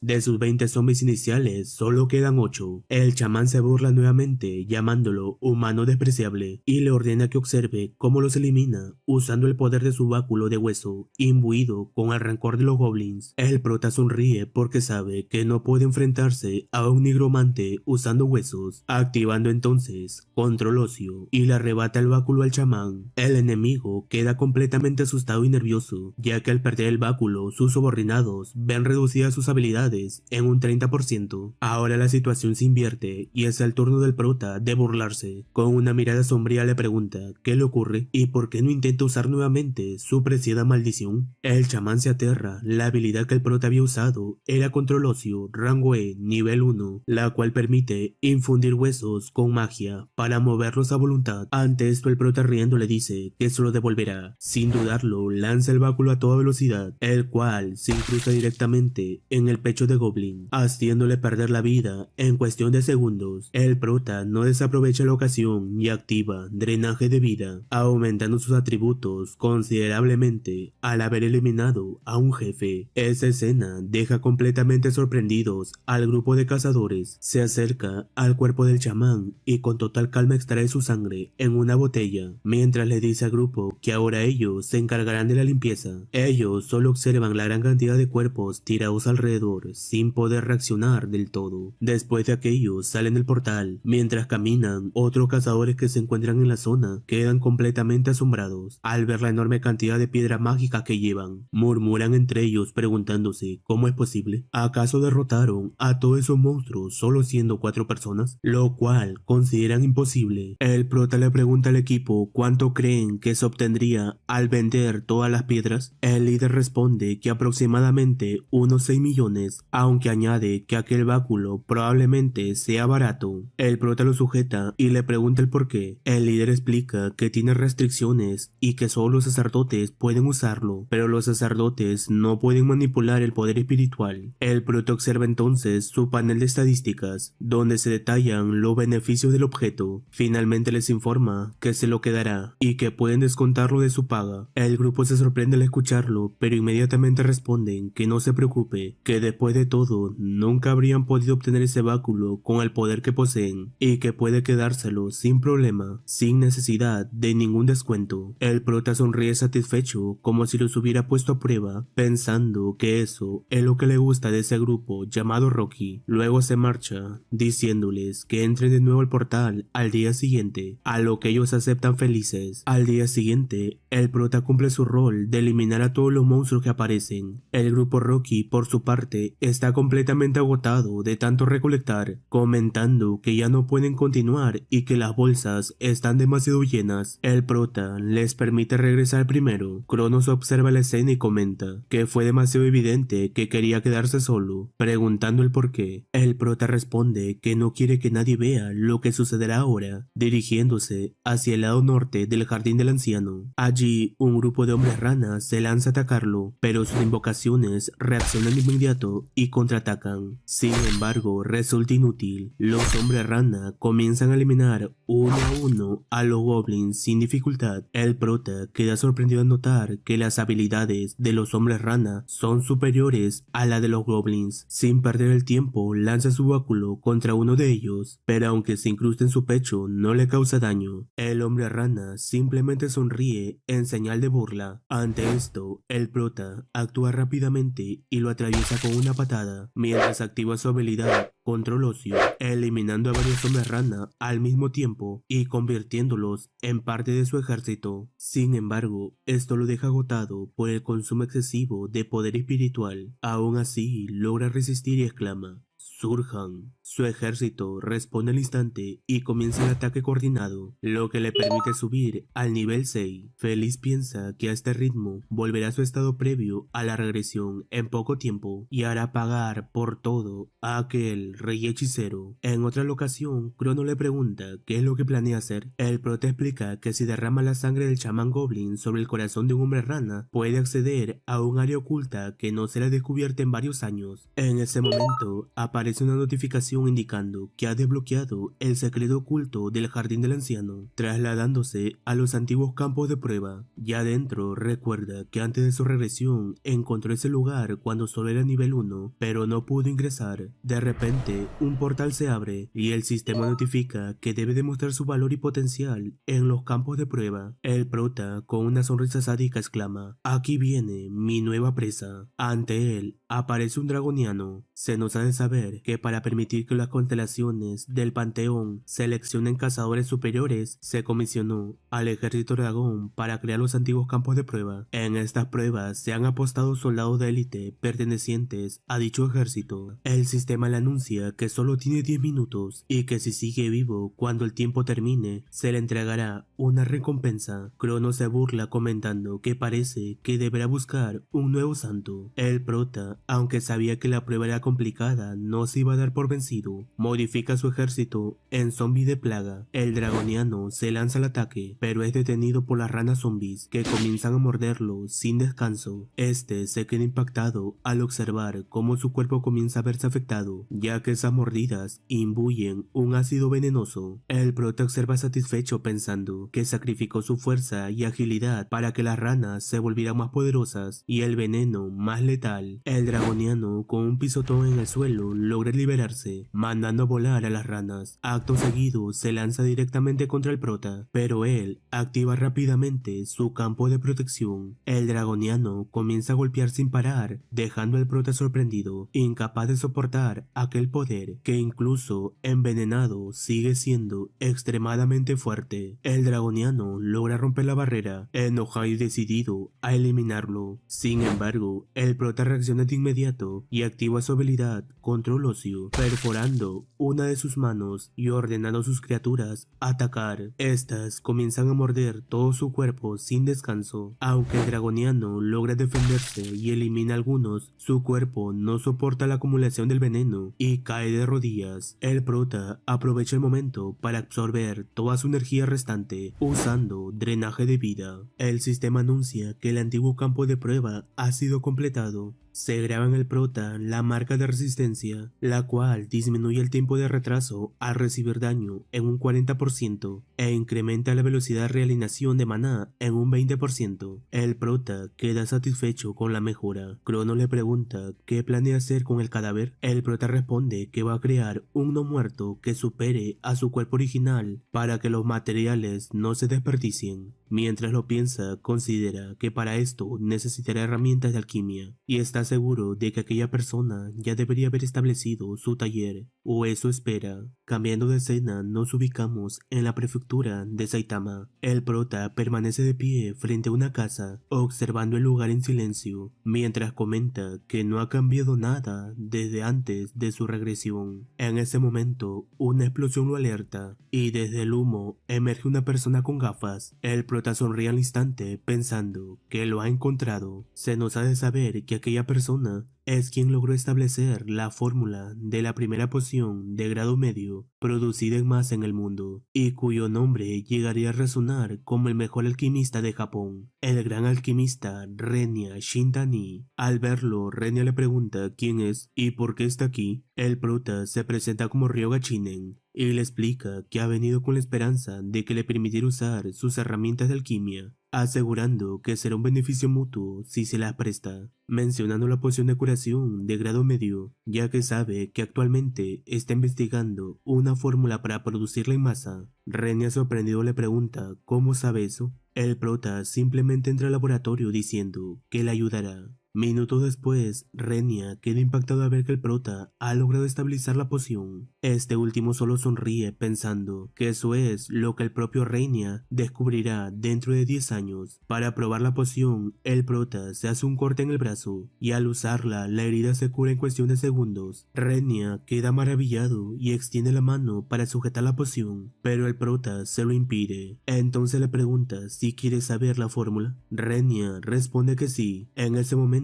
De sus 20 zombies iniciales, solo quedan 8. El chamán se burla nuevamente, llamándolo humano despreciable, y le ordena que observe cómo los elimina, usando el poder de su báculo de hueso, imbuido con el rencor de los goblins. El prota sonríe porque sabe que no puede enfrentarse a un nigromante usando huesos, activando entonces control óseo, y le arrebata el báculo al chamán. El enemigo queda completamente asustado y nervioso, ya que al perder el báculo, sus subordinados ven reducidas sus habilidades en un 30%. Ahora la situación se invierte y es el turno del prota de burlarse. Con una mirada sombría le pregunta qué le ocurre y por qué no intenta usar nuevamente su preciada maldición. El chamán se aterra. La habilidad que el prota había usado era control óseo, rango E, nivel 1, la cual permite infundir huesos con magia para moverlos a voluntad. Ante esto, el prota riendo le dice que se lo devolverá. Sin dudarlo, lanza el báculo a toda velocidad, el cual se incrusta directamente en el pecho de Goblin, haciéndole perder la vida en cuestión de segundos. El prota no desaprovecha la ocasión y activa drenaje de vida, aumentando sus atributos considerablemente al haber eliminado a un jefe. Esa escena deja completamente sorprendidos al grupo de cazadores. Se acerca al cuerpo del chamán y con total calma extrae su sangre en una botella, mientras le dice al grupo que ahora ellos se encargarán de la limpieza. Ellos solo observan la gran cantidad de cuerpos tirados alrededor, sin poder reaccionar del todo. Después de aquello salen del portal. Mientras caminan, otros cazadores que se encuentran en la zona quedan completamente asombrados al ver la enorme cantidad de piedra mágica que llevan. Murmuran entre ellos preguntándose cómo es posible. ¿Acaso derrotaron a todos esos monstruos solo siendo 4 personas? Lo cual consideran imposible. El prota le pregunta al equipo cuánto creen que se obtendría al vender todas las piedras. El líder responde que aproximadamente unos 6 millones, aunque añade que aquel báculo probablemente sea barato. El prota lo sujeta y le pregunta el por qué. El líder explica que tiene restricciones y que solo los sacerdotes pueden usarlo, pero los sacerdotes no pueden manipular el poder espiritual. El prota observa entonces su panel de estadísticas, donde se detallan los beneficios del objeto. Finalmente les informa que se lo quedará y que pueden descontarlo de su paga. El grupo se sorprende al escucharlo, pero inmediatamente responden que no se preocupe, que después de todo nunca habrían podido obtener ese báculo con el poder que poseen y que puede quedárselo sin problema, sin necesidad de ningún descuento. El prota sonríe satisfecho como si los hubiera puesto a prueba, pensando que eso es lo que le gusta de ese grupo llamado Rocky. Luego se marcha, diciéndoles que entren de nuevo al portal al día siguiente, a lo que ellos aceptan felices. Al día siguiente, el prota cumple su rol de eliminar a todos los monstruos que aparecen. El grupo Rocky, por su parte, está completamente agotado de tanto recolectar, comentando que ya no pueden continuar y que las bolsas están demasiado llenas. El prota les permite regresar primero. Cronos observa la escena y comenta que fue demasiado evidente que quería quedarse solo, preguntando el por qué. El prota responde que no quiere que nadie vea lo que sucederá ahora, dirigiéndose hacia el lado norte del jardín del anciano. Allí, un grupo de hombres ranas se lanza a atacarlo, pero sus invocaciones reaccionan de inmediato y contraatacan. Sin embargo, resulta inútil. Los hombres rana comienzan a eliminar uno a uno a los goblins sin dificultad. El prota queda sorprendido al notar que las habilidades de los hombres rana son superiores a la de los goblins. Sin perder el tiempo, lanza su báculo contra uno de ellos, pero aunque se incrusta en su pecho, no le causa daño. El hombre rana simplemente sonríe en señal de burla. Ante esto, el prota actúa rápidamente y lo atraviesa con una patada, mientras activa su habilidad Control Ocio, eliminando a varios hombres rana al mismo tiempo y convirtiéndolos en parte de su ejército. Sin embargo, esto lo deja agotado por el consumo excesivo de poder espiritual. Aún así, logra resistir y exclama: «Surjan». Su ejército responde al instante y comienza el ataque coordinado, lo que le permite subir al nivel 6. Feliz piensa que a este ritmo volverá a su estado previo a la regresión en poco tiempo y hará pagar por todo a aquel rey hechicero. En otra ocasión, Crono le pregunta qué es lo que planea hacer. El prota explica que si derrama la sangre del chamán goblin sobre el corazón de un hombre rana, puede acceder a un área oculta que no será descubierta en varios años. En ese momento, aparece una notificación indicando que ha desbloqueado el secreto oculto del jardín del anciano, trasladándose a los antiguos campos de prueba. Ya dentro, recuerda que antes de su regresión encontró ese lugar cuando solo era nivel 1, pero no pudo ingresar. De repente, un portal se abre y el sistema notifica que debe demostrar su valor y potencial en los campos de prueba. El prota, con una sonrisa sádica, exclama: «Aquí viene mi nueva presa». Ante él aparece un dragoniano. Se nos ha de saber que para permitir que las constelaciones del panteón seleccionen cazadores superiores, se comisionó al ejército dragón para crear los antiguos campos de prueba. En estas pruebas se han apostado soldados de élite pertenecientes a dicho ejército. El sistema le anuncia que solo tiene 10 minutos y que si sigue vivo cuando el tiempo termine, se le entregará una recompensa. Crono se burla comentando que parece que deberá buscar un nuevo santo. El prota, aunque sabía que la prueba era complicada, no se iba a dar por vencido. Modifica su ejército en zombie de plaga. El dragoniano se lanza al ataque, pero es detenido por las ranas zombies que comienzan a morderlo sin descanso. Este se queda impactado al observar cómo su cuerpo comienza a verse afectado, ya que esas mordidas imbuyen un ácido venenoso. El prota observa satisfecho pensando que sacrificó su fuerza y agilidad para que las ranas se volvieran más poderosas y el veneno más letal. El dragoniano, con un pisotón en el suelo, logra liberarse, mandando a volar a las ranas. Acto seguido, se lanza directamente contra el prota, pero él activa rápidamente su campo de protección. El dragoniano comienza a golpear sin parar, dejando al prota sorprendido, incapaz de soportar aquel poder que incluso envenenado sigue siendo extremadamente fuerte. El dragoniano logra romper la barrera, enojado y decidido a eliminarlo. Sin embargo, el prota reacciona de inmediato y activa su habilidad Control Óseo, perforando una de sus manos y ordenando a sus criaturas atacar. Estas comienzan a morder todo su cuerpo sin descanso. Aunque el dragoniano logra defenderse y elimina algunos, su cuerpo no soporta la acumulación del veneno y cae de rodillas. El prota aprovecha el momento para absorber toda su energía restante usando drenaje de vida. El sistema anuncia que el antiguo campo de prueba ha sido completado. Se graba en el prota la marca de resistencia, la cual disminuye el tiempo de retraso al recibir daño en un 40% e incrementa la velocidad de realineación de maná en un 20%. El prota queda satisfecho con la mejora. Crono le pregunta qué planea hacer con el cadáver. El prota responde que va a crear un no muerto que supere a su cuerpo original para que los materiales no se desperdicien. Mientras lo piensa, considera que para esto necesitará herramientas de alquimia y está seguro de que aquella persona ya debería haber establecido su taller, o eso espera. Cambiando de escena, nos ubicamos en la prefectura de Saitama. El prota permanece de pie frente a una casa, observando el lugar en silencio, mientras comenta que no ha cambiado nada desde antes de su regresión. En ese momento, una explosión lo alerta, y desde el humo emerge una persona con gafas. El prota sonríe al instante pensando que lo ha encontrado. Se nos ha de saber que aquella persona es quien logró establecer la fórmula de la primera poción de grado medio producida en masa en el mundo, y cuyo nombre llegaría a resonar como el mejor alquimista de Japón, el gran alquimista Renya Shintani. Al verlo, Renya le pregunta quién es y por qué está aquí. El prota se presenta como Ryoga Shinen y le explica que ha venido con la esperanza de que le permitiera usar sus herramientas de alquimia, asegurando que será un beneficio mutuo si se las presta, mencionando la poción de curación de grado medio, ya que sabe que actualmente está investigando una fórmula para producirla en masa. Renya sorprendido le pregunta ¿cómo sabe eso? El prota simplemente entra al laboratorio diciendo que le ayudará. Minutos después, Renya queda impactado al ver que el prota ha logrado estabilizar la poción. Este último solo sonríe pensando que eso es lo que el propio Renya descubrirá dentro de 10 años. Para probar la poción, el prota se hace un corte en el brazo y al usarla, la herida se cura en cuestión de segundos. Renya queda maravillado y extiende la mano para sujetar la poción, pero el prota se lo impide. Entonces le pregunta si quiere saber la fórmula. Renya responde que sí. En ese momento,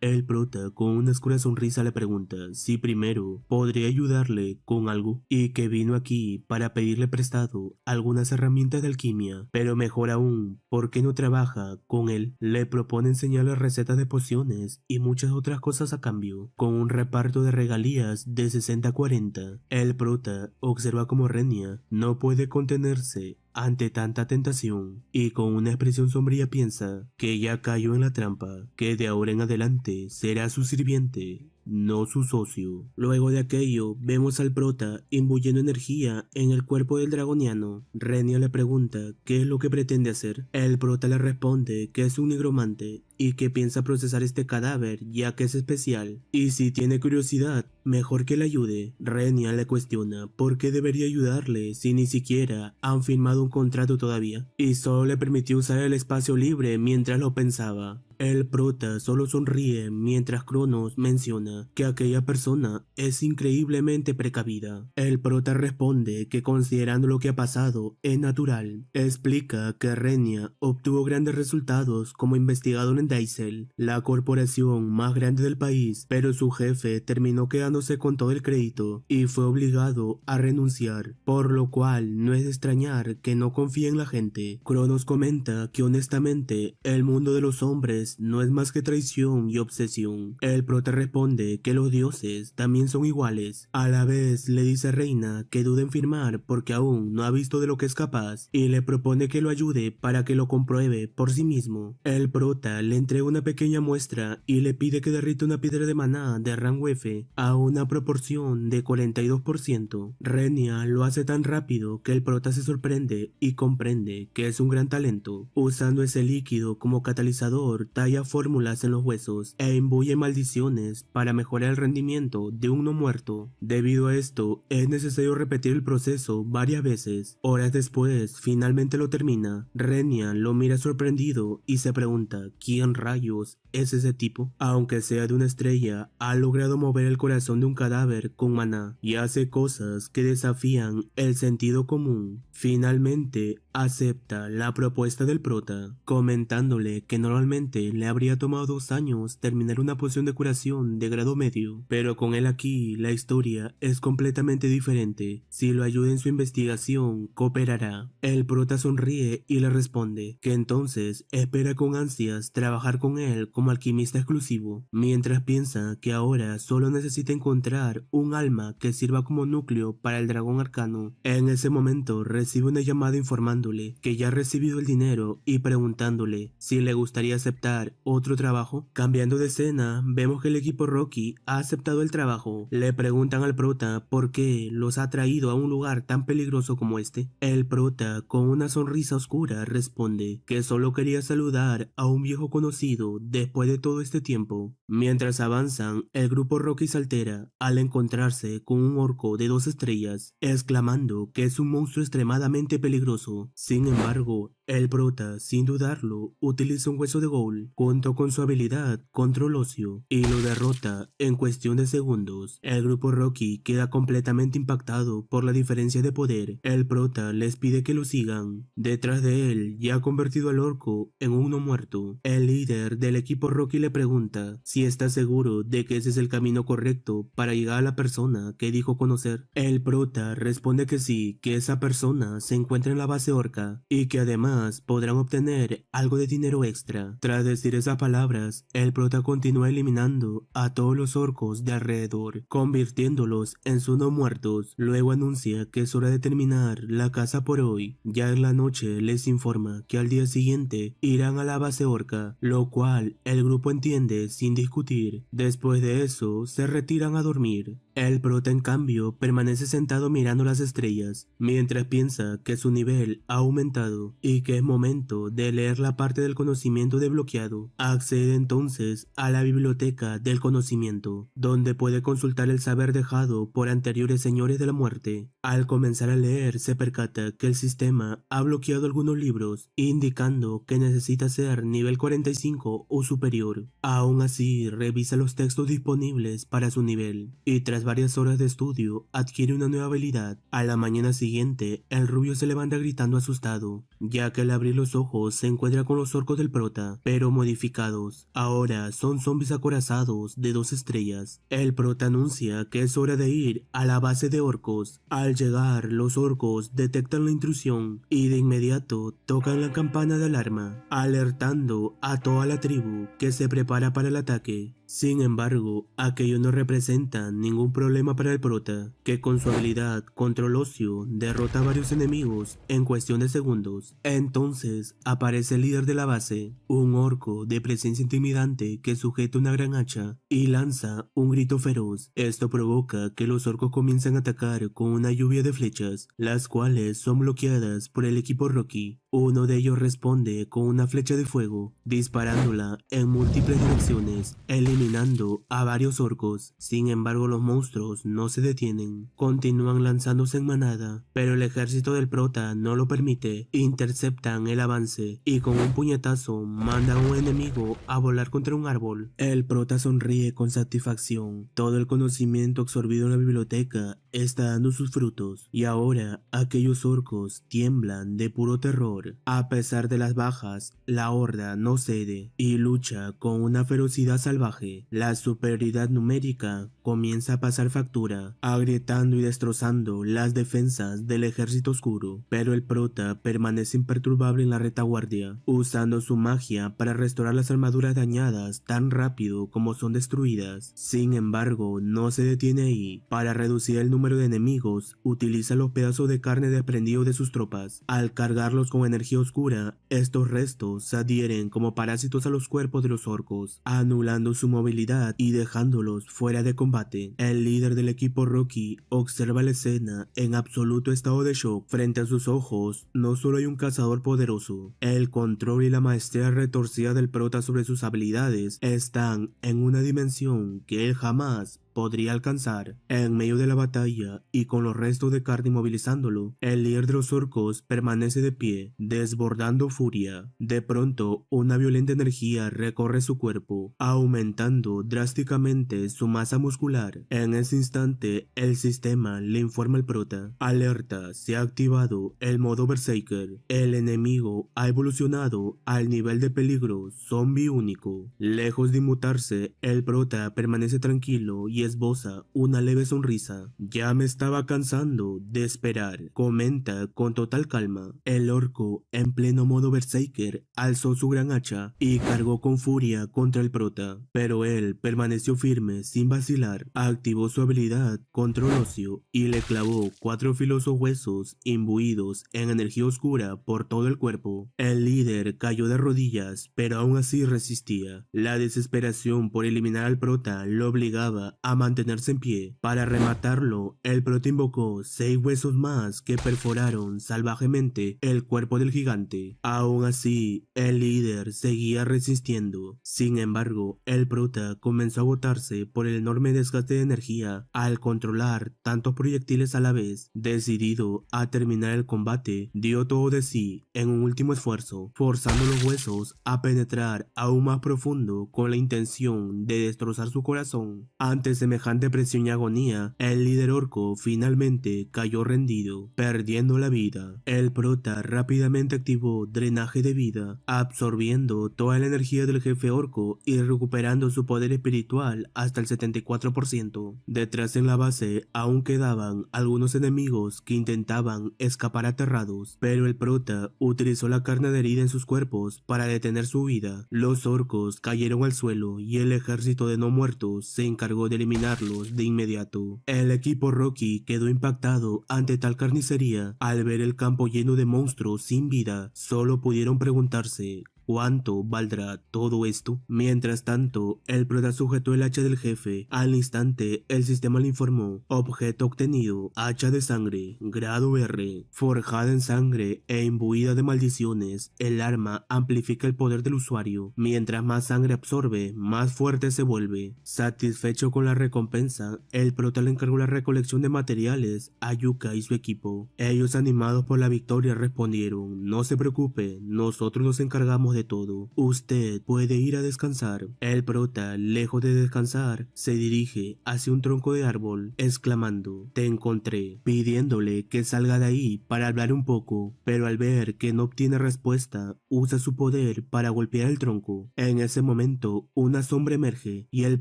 el prota con una oscura sonrisa le pregunta si primero podría ayudarle con algo y que vino aquí para pedirle prestado algunas herramientas de alquimia, pero mejor aún, ¿por qué no trabaja con él? Le propone enseñarle recetas de pociones y muchas otras cosas a cambio, con un reparto de regalías de 60-40. El prota observa como Renya no puede contenerse ante tanta tentación y con una expresión sombría piensa que ya cayó en la trampa, que de ahora en adelante será su sirviente, no su socio. Luego de aquello, vemos al prota imbuyendo energía en el cuerpo del dragoniano. Renya le pregunta qué es lo que pretende hacer. El prota le responde que es un nigromante y que piensa procesar este cadáver ya que es especial, y si tiene curiosidad, mejor que le ayude. Renya le cuestiona por qué debería ayudarle si ni siquiera han firmado un contrato todavía, y solo le permitió usar el espacio libre mientras lo pensaba. El prota solo sonríe mientras Cronos menciona que aquella persona es increíblemente precavida. El prota responde que considerando lo que ha pasado es natural. Explica que Renya obtuvo grandes resultados como investigador en Daisel, la corporación más grande del país, pero su jefe terminó quedándose con todo el crédito y fue obligado a renunciar, por lo cual no es de extrañar que no confíe en la gente. Cronos comenta que honestamente el mundo de los hombres vez no es más que traición y obsesión. El prota responde que los dioses también son iguales. A la vez le dice a Reina que duda en firmar porque aún no ha visto de lo que es capaz y le propone que lo ayude para que lo compruebe por sí mismo. El prota le entrega una pequeña muestra y le pide que derrita una piedra de maná de rango F a una proporción de 42%. Renia lo hace tan rápido que el prota se sorprende y comprende que es un gran talento. Usando ese líquido como catalizador, talla fórmulas en los huesos e imbuye maldiciones para mejorar el rendimiento de un no muerto. Debido a esto, es necesario repetir el proceso varias veces. Horas después, finalmente lo termina. Renia lo mira sorprendido y se pregunta ¿quién rayos es ese tipo? Aunque sea de una estrella, ha logrado mover el corazón de un cadáver con maná y hace cosas que desafían el sentido común. Finalmente, acepta la propuesta del prota, comentándole que normalmente le habría tomado 2 años terminar una poción de curación de grado medio, pero con él aquí la historia es completamente diferente. Si lo ayuda en su investigación, cooperará. El prota sonríe y le responde que entonces espera con ansias trabajar con él como alquimista exclusivo, mientras piensa que ahora solo necesita encontrar un alma que sirva como núcleo para el dragón arcano. En ese momento recibe una llamada informándole que ya ha recibido el dinero y preguntándole si le gustaría aceptar otro trabajo. Cambiando de escena, vemos que el equipo Rocky ha aceptado el trabajo. Le preguntan al prota por qué los ha traído a un lugar tan peligroso como este. El prota, con una sonrisa oscura, responde que solo quería saludar a un viejo conocido después de todo este tiempo. Mientras avanzan, el grupo Rocky se altera al encontrarse con un orco de 2 estrellas, exclamando que es un monstruo extremadamente peligroso. Sin embargo, el prota, sin dudarlo, utiliza un hueso de ghoul junto con su habilidad Control Óseo y lo derrota en cuestión de segundos. El grupo Rocky queda completamente impactado por la diferencia de poder. El prota les pide que lo sigan. Detrás de él, ya ha convertido al orco en uno muerto. El líder del equipo Rocky le pregunta si está seguro de que ese es el camino correcto para llegar a la persona que dijo conocer. El prota responde que sí, que esa persona se encuentra en la base orca y que además podrán obtener algo de dinero extra. Tras decir esas palabras, el prota continúa eliminando a todos los orcos de alrededor, convirtiéndolos en sus no muertos. Luego anuncia que es hora de terminar la caza por hoy. Ya en la noche les informa que al día siguiente irán a la base orca, lo cual el grupo entiende sin discutir. Después de eso, se retiran a dormir. El prota, en cambio, permanece sentado mirando las estrellas, mientras piensa que su nivel ha aumentado y que es momento de leer la parte del conocimiento desbloqueado. Accede entonces a la biblioteca del conocimiento, donde puede consultar el saber dejado por anteriores señores de la muerte. Al comenzar a leer, se percata que el sistema ha bloqueado algunos libros, indicando que necesita ser nivel 45 o superior. Aún así, revisa los textos disponibles para su nivel, y tras varias horas de estudio, adquiere una nueva habilidad. A la mañana siguiente, el rubio se levanta gritando asustado, ya que al abrir los ojos se encuentra con los orcos del prota, pero modificados. Ahora son zombies acorazados de 2 estrellas. El prota anuncia que es hora de ir a la base de orcos. Al llegar, los orcos detectan la intrusión y de inmediato tocan la campana de alarma, alertando a toda la tribu que se prepara para el ataque. Sin embargo, aquello no representa ningún problema para el prota, que con su habilidad Control Óseo derrota a varios enemigos en cuestión de segundos. Entonces aparece el líder de la base, un orco de presencia intimidante que sujeta una gran hacha y lanza un grito feroz. Esto provoca que los orcos comiencen a atacar con una lluvia de flechas, las cuales son bloqueadas por el equipo Rocky. Uno de ellos responde con una flecha de fuego, disparándola en múltiples direcciones, eliminando a varios orcos. Sin embargo, los monstruos no se detienen, continúan lanzándose en manada, pero el ejército del prota no lo permite. Interceptan el avance y con un puñetazo mandan a un enemigo a volar contra un árbol. El prota sonríe con satisfacción. Todo el conocimiento absorbido en la biblioteca está dando sus frutos, y ahora aquellos orcos tiemblan de puro terror. Señor. A pesar de las bajas, la Horda no cede y lucha con una ferocidad salvaje. La superioridad numérica comienza a pasar factura, agrietando y destrozando las defensas del ejército oscuro, pero el prota permanece imperturbable en la retaguardia, usando su magia para restaurar las armaduras dañadas tan rápido como son destruidas. Sin embargo, no se detiene ahí. Para reducir el número de enemigos, utiliza los pedazos de carne desprendidos de sus tropas. Al cargarlos con energía oscura, estos restos se adhieren como parásitos a los cuerpos de los orcos, anulando su movilidad y dejándolos fuera de combate. El líder del equipo Rocky observa la escena en absoluto estado de shock. Frente a sus ojos, no solo hay un cazador poderoso, el control y la maestría retorcida del prota sobre sus habilidades están en una dimensión que él jamás podría alcanzar. En medio de la batalla y con los restos de carne inmovilizándolo, el líder de los orcos permanece de pie, desbordando furia. De pronto, una violenta energía recorre su cuerpo, aumentando drásticamente su masa muscular. En ese instante, el sistema le informa al prota: alerta, se ha activado el modo Berserker. El enemigo ha evolucionado al nivel de peligro zombie único. Lejos de inmutarse, el prota permanece tranquilo y esboza una leve sonrisa. Ya me estaba cansando de esperar, comenta con total calma. El orco, en pleno modo Berserker, alzó su gran hacha y cargó con furia contra el prota, pero él permaneció firme sin vacilar. Activó su habilidad Control Óseo y le clavó 4 filosos huesos imbuidos en energía oscura por todo el cuerpo. El líder cayó de rodillas, pero aún así resistía. La desesperación por eliminar al prota lo obligaba a mantenerse en pie. Para rematarlo, el prota invocó 6 huesos más que perforaron salvajemente el cuerpo del gigante. Aún así, el líder seguía resistiendo. Sin embargo, el prota comenzó a agotarse por el enorme desgaste de energía al controlar tantos proyectiles a la vez. Decidido a terminar el combate, dio todo de sí en un último esfuerzo, forzando los huesos a penetrar aún más profundo con la intención de destrozar su corazón. Ante semejante presión y agonía, el líder orco finalmente cayó rendido, perdiendo la vida. El prota rápidamente activó drenaje de vida, absorbiendo toda la energía del jefe orco y recuperando su poder espiritual hasta el 74%. Detrás en la base aún quedaban algunos enemigos que intentaban escapar aterrados, pero el prota utilizó la carne de herida en sus cuerpos para detener su huida. Los orcos cayeron al suelo y el ejército de no muertos se encargó de eliminarlos de inmediato. El equipo Rocky quedó impactado ante tal carnicería. Al ver el campo lleno de monstruos sin vida, solo pudieron preguntarse: ¿cuánto valdrá todo esto? Mientras tanto, el prota sujetó el hacha del jefe. Al instante, el sistema le informó: objeto obtenido, hacha de sangre, grado R, forjada en sangre e imbuida de maldiciones. El arma amplifica el poder del usuario. Mientras más sangre absorbe, más fuerte se vuelve. Satisfecho con la recompensa, el prota le encargó la recolección de materiales a Yuka y su equipo. Ellos, animados por la victoria, respondieron: no se preocupe, nosotros nos encargamos de todo. Usted puede ir a descansar. El prota, lejos de descansar, se dirige hacia un tronco de árbol, exclamando: te encontré, pidiéndole que salga de ahí para hablar un poco, pero al ver que no obtiene respuesta, usa su poder para golpear el tronco. En ese momento, una sombra emerge y el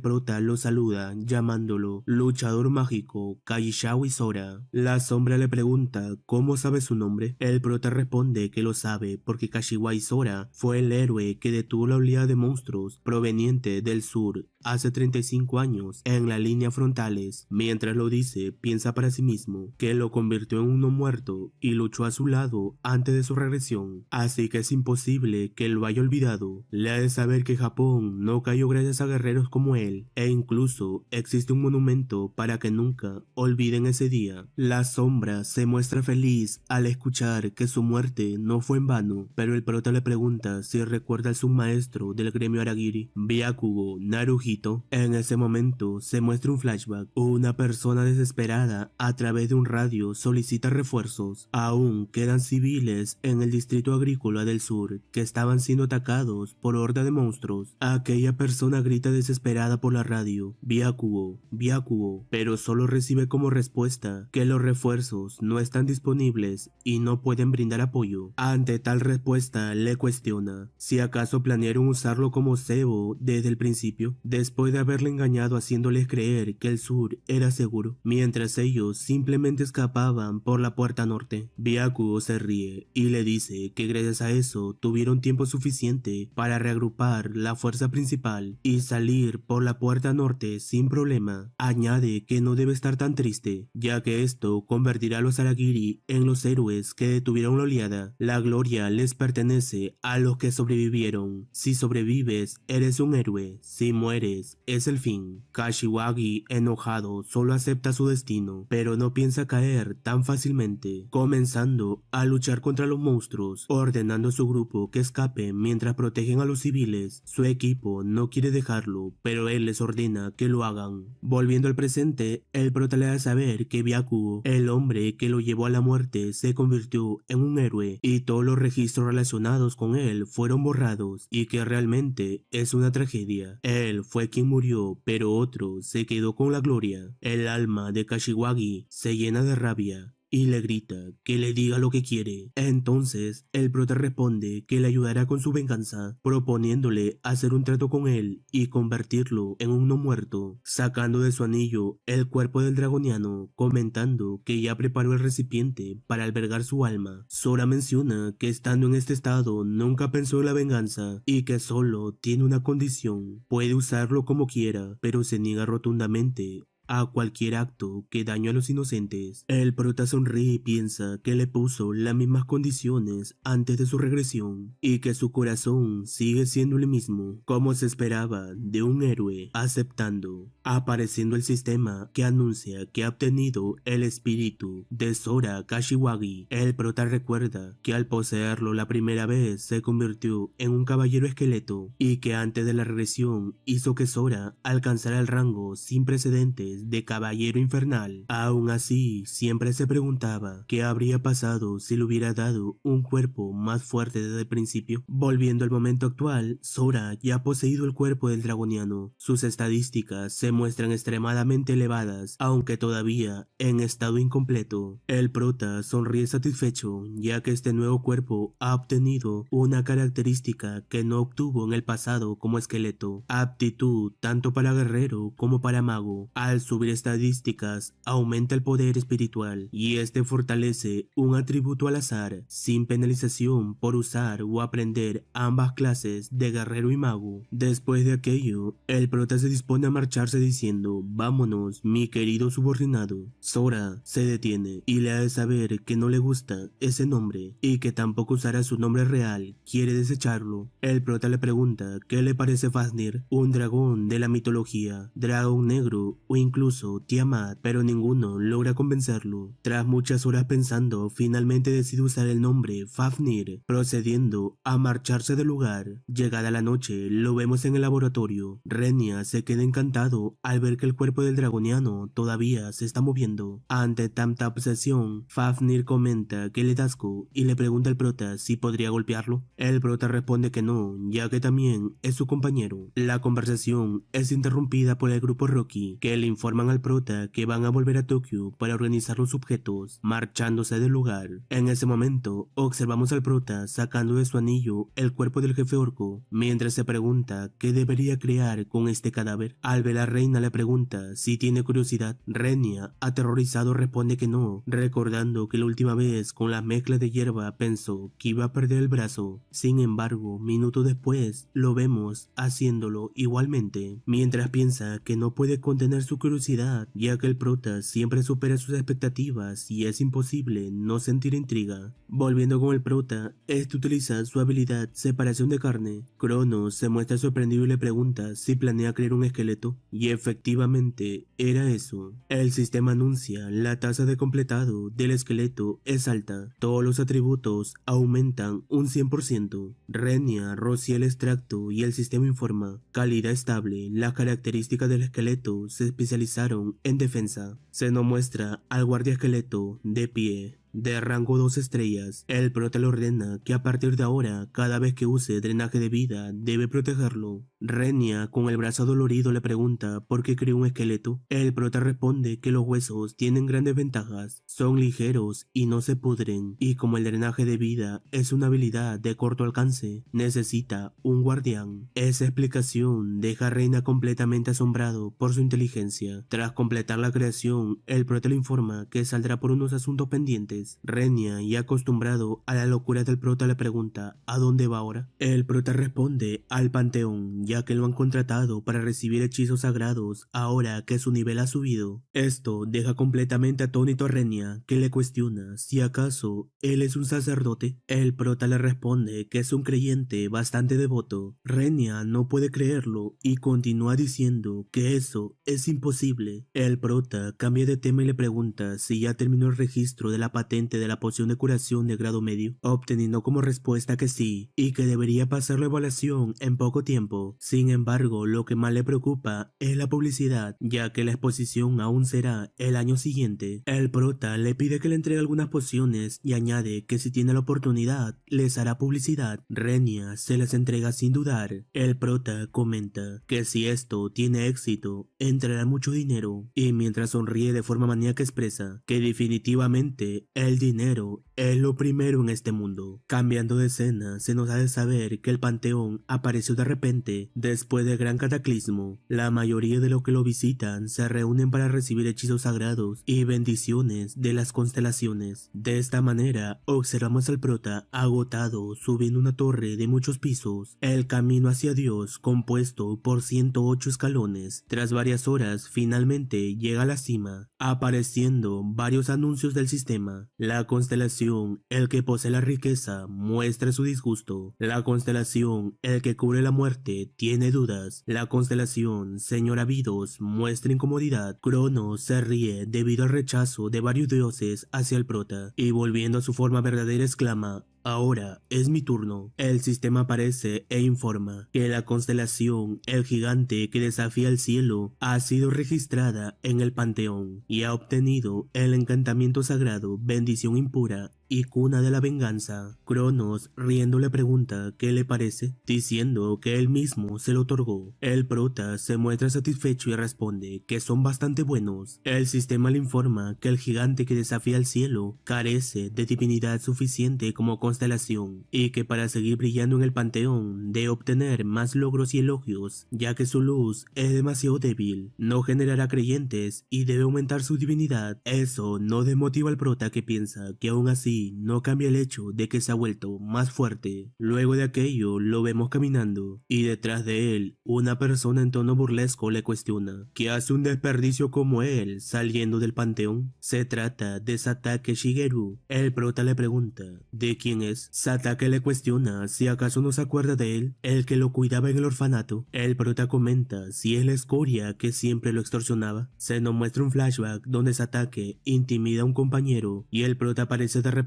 prota lo saluda, llamándolo luchador mágico Kaishawa Sora. La sombra le pregunta cómo sabe su nombre. El prota responde que lo sabe porque Kashiwa Sora fue el héroe que detuvo la oleada de monstruos proveniente del sur hace 35 años en la línea frontales. Mientras lo dice, piensa para sí mismo que lo convirtió en uno muerto y luchó a su lado antes de su regresión, así que es imposible que lo haya olvidado. Le ha de saber que Japón no cayó gracias a guerreros como él, e incluso existe un monumento para que nunca olviden ese día. La sombra se muestra feliz al escuchar que su muerte no fue en vano, pero el prota le pregunta si recuerda al submaestro del gremio Aragiri, Byakugo Naruhito. Repito, en ese momento se muestra un flashback. Una persona desesperada a través de un radio solicita refuerzos. Aún quedan civiles en el distrito agrícola del sur que estaban siendo atacados por horda de monstruos. Aquella persona grita desesperada por la radio, Byakugo, Byakugo, pero solo recibe como respuesta que los refuerzos no están disponibles y no pueden brindar apoyo. Ante tal respuesta le cuestiona si acaso planearon usarlo como cebo desde el principio, después de haberle engañado haciéndoles creer que el sur era seguro, mientras ellos simplemente escapaban por la puerta norte. Byakugo se ríe y le dice que gracias a eso tuvieron tiempo suficiente para reagrupar la fuerza principal y salir por la puerta norte sin problema. Añade que no debe estar tan triste, ya que esto convertirá a los Aragiri en los héroes que detuvieron la oleada. La gloria les pertenece a los que sobrevivieron. Si sobrevives, eres un héroe. Si mueres, es el fin. Kashiwagi, enojado, solo acepta su destino, pero no piensa caer tan fácilmente, comenzando a luchar contra los monstruos, ordenando a su grupo que escape mientras protegen a los civiles. Su equipo no quiere dejarlo, pero él les ordena que lo hagan. Volviendo al presente, el prota le da a saber que Byakugo, el hombre que lo llevó a la muerte, se convirtió en un héroe y todos los registros relacionados con él fueron borrados y que realmente es una tragedia. Él fue quien murió, pero otro se quedó con la gloria. El alma de Kashiwagi se llena de rabia y le grita que le diga lo que quiere. Entonces el prota responde que le ayudará con su venganza, proponiéndole hacer un trato con él y convertirlo en un no muerto, sacando de su anillo el cuerpo del dragoniano, comentando que ya preparó el recipiente para albergar su alma. Sora menciona que estando en este estado nunca pensó en la venganza y que solo tiene una condición: puede usarlo como quiera, pero se niega rotundamente a cualquier acto que daño a los inocentes. El prota sonríe y piensa que le puso las mismas condiciones antes de su regresión y que su corazón sigue siendo el mismo, como se esperaba de un héroe, aceptando, apareciendo el sistema que anuncia que ha obtenido el espíritu de Sora Kashiwagi. El prota recuerda que al poseerlo la primera vez se convirtió en un caballero esqueleto y que antes de la regresión hizo que Sora alcanzara el rango sin precedentes de caballero infernal. Aún así, siempre se preguntaba qué habría pasado si le hubiera dado un cuerpo más fuerte desde el principio. Volviendo al momento actual, Sora ya ha poseído el cuerpo del dragoniano. Sus estadísticas se muestran extremadamente elevadas, aunque todavía en estado incompleto. El prota sonríe satisfecho, ya que este nuevo cuerpo ha obtenido una característica que no obtuvo en el pasado como esqueleto: aptitud tanto para guerrero como para mago. Al subir estadísticas, aumenta el poder espiritual y este fortalece un atributo al azar, sin penalización por usar o aprender ambas clases de guerrero y mago. Después de aquello, el prota se dispone a marcharse diciendo: vámonos, mi querido subordinado. Sora se detiene y le hace saber que no le gusta ese nombre y que tampoco usará su nombre real, quiere desecharlo. El prota le pregunta qué le parece Fafnir, un dragón de la mitología, dragón negro o incluso Tiamat, pero ninguno logra convencerlo. Tras muchas horas pensando, finalmente decide usar el nombre Fafnir, procediendo a marcharse del lugar. Llegada la noche, lo vemos en el laboratorio. Renia se queda encantado al ver que el cuerpo del dragoniano todavía se está moviendo. Ante tanta obsesión, Fafnir comenta que le da asco y le pregunta al prota si podría golpearlo. El prota responde que no, ya que también es su compañero. La conversación es interrumpida por el grupo Rocky, que le informan al prota que van a volver a Tokio para organizar los objetos, marchándose del lugar. En ese momento, observamos al prota sacando de su anillo el cuerpo del jefe orco, mientras se pregunta qué debería crear con este cadáver. Al ver a la reina le pregunta si tiene curiosidad. Renia, aterrorizado, responde que no, recordando que la última vez con la mezcla de hierba pensó que iba a perder el brazo. Sin embargo, minutos después, lo vemos haciéndolo igualmente. Mientras piensa que no puede contener su curiosidad, curiosidad, ya que el prota siempre supera sus expectativas y es imposible no sentir intriga. Volviendo con el prota, este utiliza su habilidad separación de carne. Cronos se muestra sorprendido y le pregunta si planea crear un esqueleto, y efectivamente era eso. El sistema anuncia la tasa de completado del esqueleto es alta, todos los atributos aumentan un 100%. Renia rocía el extracto y el sistema informa calidad estable. Las características del esqueleto se especializaron en defensa. Se nos muestra al guardia esqueleto de pie, de rango 2 estrellas. El prota le ordena que a partir de ahora, cada vez que use drenaje de vida, debe protegerlo. Renia, con el brazo dolorido, le pregunta por qué creó un esqueleto. El prota responde que los huesos tienen grandes ventajas, son ligeros y no se pudren, y como el drenaje de vida es una habilidad de corto alcance, necesita un guardián. Esa explicación deja a Renia completamente asombrado por su inteligencia. Tras completar la creación, el prota le informa que saldrá por unos asuntos pendientes. Renia, ya acostumbrado a la locura del prota, le pregunta ¿a dónde va ahora? El prota responde al panteón, ya que lo han contratado para recibir hechizos sagrados ahora que su nivel ha subido. Esto deja completamente atónito a Renia, que le cuestiona si acaso él es un sacerdote. El prota le responde que es un creyente bastante devoto. Renia no puede creerlo y continúa diciendo que eso es imposible. El prota cambia de tema y le pregunta si ya terminó el registro de la patente de la poción de curación de grado medio, obteniendo como respuesta que sí, y que debería pasar la evaluación en poco tiempo. Sin embargo, lo que más le preocupa es la publicidad, ya que la exposición aún será el año siguiente. El prota le pide que le entregue algunas pociones y añade que si tiene la oportunidad, les hará publicidad. Renia se las entrega sin dudar. El prota comenta que si esto tiene éxito, entrará mucho dinero, y mientras sonríe de forma maníaca expresa que definitivamente el dinero es lo primero en este mundo. Cambiando de escena, se nos ha de saber que el panteón apareció de repente después del gran cataclismo. La mayoría de los que lo visitan se reúnen para recibir hechizos sagrados y bendiciones de las constelaciones. De esta manera, observamos al prota agotado subiendo una torre de muchos pisos, el camino hacia Dios compuesto por 108 escalones. Tras varias horas, finalmente llega a la cima, apareciendo varios anuncios del sistema. La constelación, el que posee la riqueza, muestra su disgusto. La constelación, el que cubre la muerte, tiene dudas. La constelación, señor Abidos, muestra incomodidad. Cronos se ríe debido al rechazo de varios dioses hacia el prota, y volviendo a su forma verdadera exclama: ahora es mi turno. El sistema aparece e informa que la constelación, el gigante que desafía el cielo, ha sido registrada en el panteón y ha obtenido el encantamiento sagrado bendición impura y cuna de la venganza. Cronos, riendo, le pregunta qué le parece, diciendo que él mismo se lo otorgó. El prota se muestra satisfecho y responde que son bastante buenos. El sistema le informa que el gigante que desafía el cielo carece de divinidad suficiente como constelación, y que para seguir brillando en el panteón debe obtener más logros y elogios, ya que su luz es demasiado débil, no generará creyentes y debe aumentar su divinidad. Eso no desmotiva al prota, que piensa que aún así no cambia el hecho de que se ha vuelto más fuerte. Luego de aquello lo vemos caminando, y detrás de él una persona en tono burlesco le cuestiona ¿qué hace un desperdicio como él saliendo del panteón? Se trata de Satake Shigeru. El prota le pregunta ¿de quién es? Satake le cuestiona si acaso no se acuerda de él, el que lo cuidaba en el orfanato. El prota comenta si es la escoria que siempre lo extorsionaba. Se nos muestra un flashback donde Satake intimida a un compañero y el prota aparece de repente